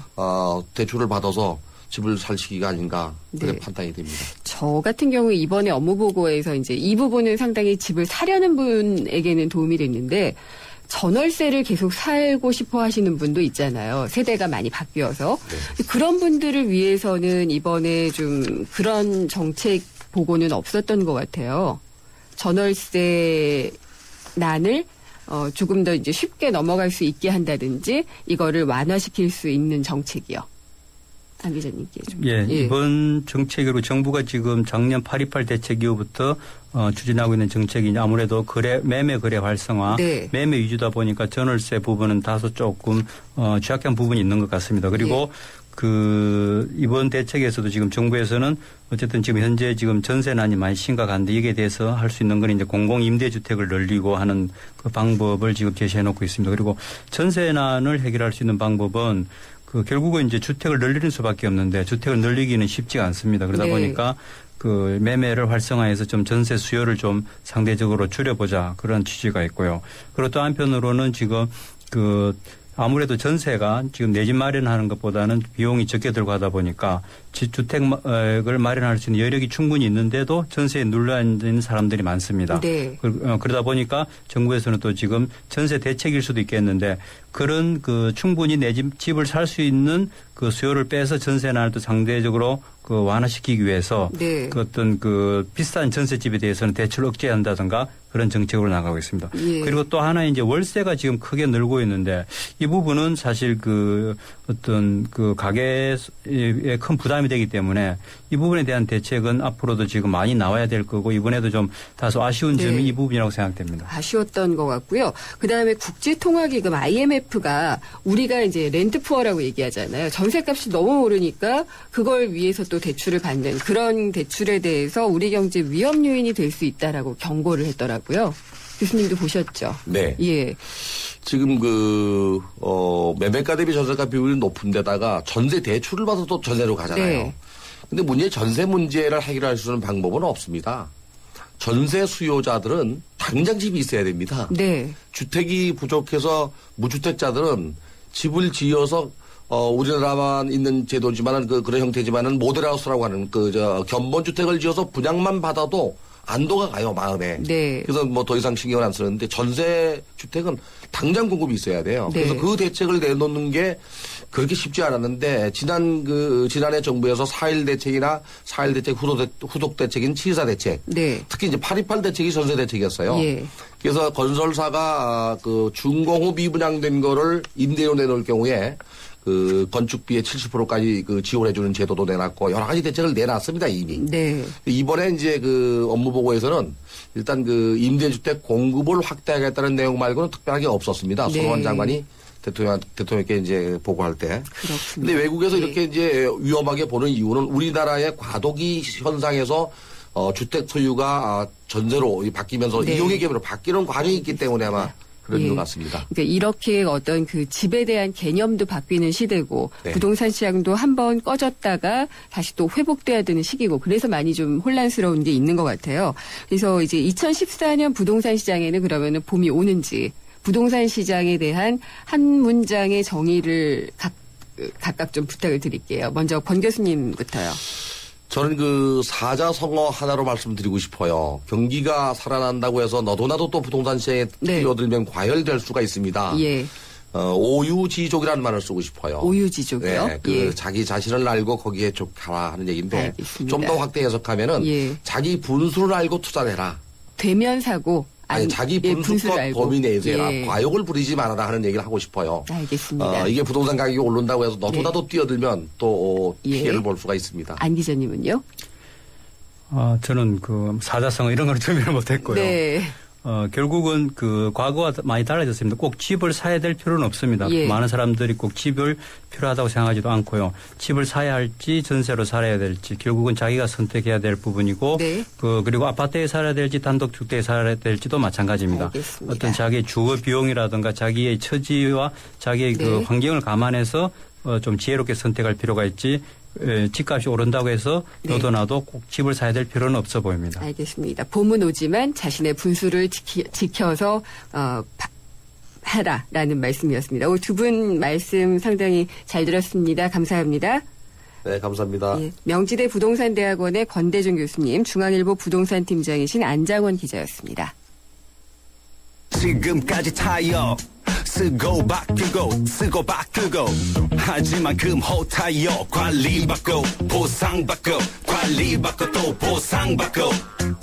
Speaker 8: 대출을 받아서 집을 살 시기가 아닌가 그렇게
Speaker 2: 네.
Speaker 8: 판단이 됩니다.
Speaker 2: 저 같은 경우에 이번에 업무 보고에서 이제 이 부분은 상당히 집을 사려는 분에게는 도움이 됐는데 전월세를 계속 살고 싶어 하시는 분도 있잖아요. 세대가 많이 바뀌어서.
Speaker 8: 네.
Speaker 2: 그런 분들을 위해서는 이번에 좀 그런 정책 보고는 없었던 것 같아요. 전월세 난을 조금 더 이제 쉽게 넘어갈 수 있게 한다든지 이거를 완화시킬 수 있는 정책이요. 안 기자님께 좀.
Speaker 9: 예, 이번 정책으로 정부가 지금 작년 8.28 대책 이후부터 추진하고 있는 정책이 아무래도 매매 거래 활성화,
Speaker 2: 네.
Speaker 9: 매매 위주다 보니까 전월세 부분은 다소 조금 취약한 부분이 있는 것 같습니다. 그리고 이번 대책에서도 지금 정부에서는 어쨌든 지금 현재 지금 전세난이 많이 심각한데 여기에 대해서 할 수 있는 건 이제 공공임대주택을 늘리고 하는 그 방법을 지금 제시해 놓고 있습니다. 그리고 전세난을 해결할 수 있는 방법은 결국은 이제 주택을 늘리는 수밖에 없는데 주택을 늘리기는 쉽지가 않습니다. 그러다
Speaker 2: 네.
Speaker 9: 보니까 그 매매를 활성화해서 좀 전세 수요를 좀 상대적으로 줄여보자 그런 취지가 있고요. 그리고 또 한편으로는 지금 아무래도 전세가 지금 내 집 마련하는 것보다는 비용이 적게 들고 하다 보니까 주택을 마련할 수 있는 여력이 충분히 있는데도 전세에 눌러앉는 사람들이 많습니다.
Speaker 2: 네.
Speaker 9: 그러다 보니까 정부에서는 또 지금 전세 대책일 수도 있겠는데 그런 충분히 내 집을 살 수 있는 그 수요를 빼서 전세난을 또 상대적으로 완화시키기 위해서
Speaker 2: 네.
Speaker 9: 어떤 비싼 전세집에 대해서는 대출을 억제한다든가 그런 정책으로 나가고 있습니다.
Speaker 2: 예.
Speaker 9: 그리고 또 하나 이제 월세가 지금 크게 늘고 있는데 이 부분은 사실 어떤 가계에 큰 부담이 되기 때문에 이 부분에 대한 대책은 앞으로도 지금 많이 나와야 될 거고 이번에도 좀 다소 아쉬운
Speaker 2: 네.
Speaker 9: 점이 이 부분이라고 생각됩니다.
Speaker 2: 아쉬웠던 것 같고요. 그다음에 국제통화기금 IMF가 우리가 이제 렌트푸어라고 얘기하잖아요. 전세값이 너무 오르니까 그걸 위해서 또 대출을 받는 그런 대출에 대해서 우리 경제 위험 요인이 될 수 있다라고 경고를 했더라고요. 교수님도 보셨죠?
Speaker 8: 네.
Speaker 2: 예.
Speaker 8: 지금 매매가 대비 전세가 비율이 높은 데다가 전세 대출을 받아서 또 전세로 가잖아요.
Speaker 2: 네.
Speaker 8: 근데 전세 문제를 해결할 수 있는 방법은 없습니다. 전세 수요자들은 당장 집이 있어야 됩니다.
Speaker 2: 네.
Speaker 8: 주택이 부족해서 무주택자들은 집을 지어서 우리나라만 있는 제도지만은 그런 형태지만은 모델하우스라고 하는 견본주택을 지어서 분양만 받아도 안도가 가요, 마음에.
Speaker 2: 네.
Speaker 8: 그래서 더 이상 신경을 안 쓰는데 전세 주택은 당장 공급이 있어야 돼요.
Speaker 2: 네.
Speaker 8: 그래서 그 대책을 내놓는 게 그렇게 쉽지 않았는데 지난해 정부에서 4.1 대책이나 4.1 대책 후속 대책인 7.4 대책,
Speaker 2: 네.
Speaker 8: 특히 이제 8.28 대책이 전세 대책이었어요.
Speaker 2: 예.
Speaker 8: 그래서 건설사가 그 준공 후 미분양된 거를 임대료 내놓을 경우에 그 건축비의 70%까지 그 지원해주는 제도도 내놨고 여러 가지 대책을 내놨습니다 이미.
Speaker 2: 네.
Speaker 8: 이번에 이제 그 업무 보고에서는 일단 그 임대주택 공급을 확대하겠다는 내용 말고는 특별하게 없었습니다.
Speaker 2: 네.
Speaker 8: 손호환 장관이 대통령께 이제 보고할 때.
Speaker 2: 그렇군요.
Speaker 8: 근데 외국에서 이렇게 이제 위험하게 보는 이유는 우리나라의 과도기 현상에서 주택 소유가 전세로 바뀌면서
Speaker 2: 네.
Speaker 8: 이용의 개념으로 바뀌는 과정이 있기 때문에 아마 그런
Speaker 2: 예.
Speaker 8: 것 같습니다.
Speaker 2: 그러니까 이렇게 어떤 그 집에 대한 개념도 바뀌는 시대고
Speaker 8: 네.
Speaker 2: 부동산 시장도 한번 꺼졌다가 다시 또 회복돼야 되는 시기고 그래서 많이 좀 혼란스러운 게 있는 것 같아요. 그래서 이제 2014년 부동산 시장에는 그러면은 봄이 오는지 부동산 시장에 대한 한 문장의 정의를 각각 좀 부탁을 드릴게요. 먼저 권 교수님부터요.
Speaker 8: 저는 그 사자성어 하나로 말씀드리고 싶어요. 경기가 살아난다고 해서 너도 나도 또 부동산 시장에 뛰어들면 과열될 수가 있습니다.
Speaker 2: 예.
Speaker 8: 오유지족이라는 말을 쓰고 싶어요.
Speaker 2: 오유지족이요?
Speaker 8: 네, 그 자기 자신을 알고 거기에 좀 가라 하는 얘기인데
Speaker 2: 알겠습니다.
Speaker 8: 좀 더 확대 해석하면은
Speaker 2: 예.
Speaker 8: 자기 분수를 알고 투자를 해라.
Speaker 2: 되면 사고.
Speaker 8: 아니 자기 분수법 범위 내에서 해라.
Speaker 2: 예.
Speaker 8: 과욕을 부리지 말아라 하는 얘기를 하고 싶어요.
Speaker 2: 알겠습니다.
Speaker 8: 이게 부동산 가격이 오른다고 해서 너도 나도 뛰어들면 또 피해를
Speaker 2: 예.
Speaker 8: 볼 수가 있습니다.
Speaker 2: 안 기자님은요?
Speaker 9: 저는 그 사자성어 이런 걸 준비를 못했고요.
Speaker 2: 네.
Speaker 9: 결국은 그 과거와 많이 달라졌습니다. 꼭 집을 사야 될 필요는 없습니다.
Speaker 2: 예.
Speaker 9: 많은 사람들이 꼭 집을 필요하다고 생각하지도 않고요. 집을 사야 할지 전세로 살아야 될지 결국은 자기가 선택해야 될 부분이고
Speaker 2: 네.
Speaker 9: 그리고 아파트에 살아야 될지 단독주택에 살아야 될지도 마찬가지입니다.
Speaker 2: 알겠습니다.
Speaker 9: 어떤 자기의 주거 비용이라든가 자기의 처지와 자기의
Speaker 2: 네.
Speaker 9: 그 환경을 감안해서 좀 지혜롭게 선택할 필요가 있지 집값이 오른다고 해서 너도 나도 꼭 집을 사야 될 필요는 없어 보입니다.
Speaker 2: 알겠습니다. 봄은 오지만 자신의 분수를 지켜서 하라라는 말씀이었습니다. 오늘 두 분 말씀 상당히 잘 들었습니다. 감사합니다.
Speaker 8: 네, 감사합니다.
Speaker 2: 예, 명지대 부동산대학원의 권대중 교수님, 중앙일보 부동산팀장이신 안장원 기자였습니다.
Speaker 13: 지금까지 타이어 쓰고 바꾸고 쓰고 바꾸고 하지만 금호 타이어 관리받고 보상받고 관리받고 또 보상받고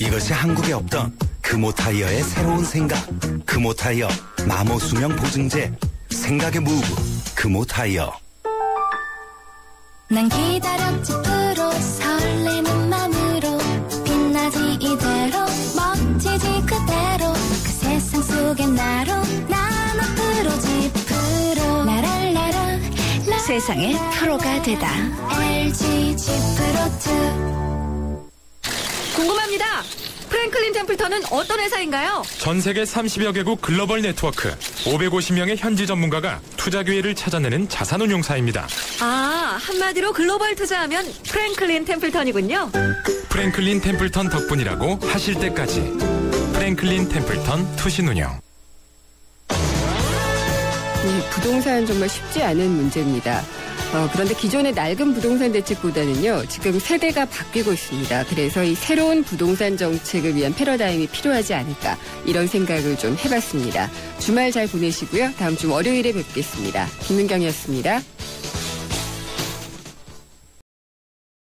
Speaker 13: 이것이 한국에 없던 금호 타이어의 새로운 생각 금호 타이어 마모 수명 보증제 생각의 무브 금호 타이어
Speaker 11: 난 기다렸지 프로 설레는 맘으로 빛나지 이대로 멋지지 그대로 그 세상 속에 나로 난 앞으로지 프로 라랄라라 세상의 프로가 되다 LG G 프로2
Speaker 18: 궁금합니다. 프랭클린 템플턴은 어떤 회사인가요?
Speaker 19: 전 세계 30여 개국 글로벌 네트워크 550명의 현지 전문가가 투자 기회를 찾아내는 자산운용사입니다.
Speaker 18: 아, 한마디로 글로벌 투자하면 프랭클린 템플턴이군요.
Speaker 19: 프랭클린 템플턴 덕분이라고 하실 때까지 프랭클린 템플턴 투신운용.
Speaker 2: 네, 부동산 정말 쉽지 않은 문제입니다. 그런데 기존의 낡은 부동산 대책보다는요, 지금 세대가 바뀌고 있습니다. 그래서 이 새로운 부동산 정책을 위한 패러다임이 필요하지 않을까, 이런 생각을 좀 해봤습니다. 주말 잘 보내시고요. 다음 주 월요일에 뵙겠습니다. 김은경이었습니다.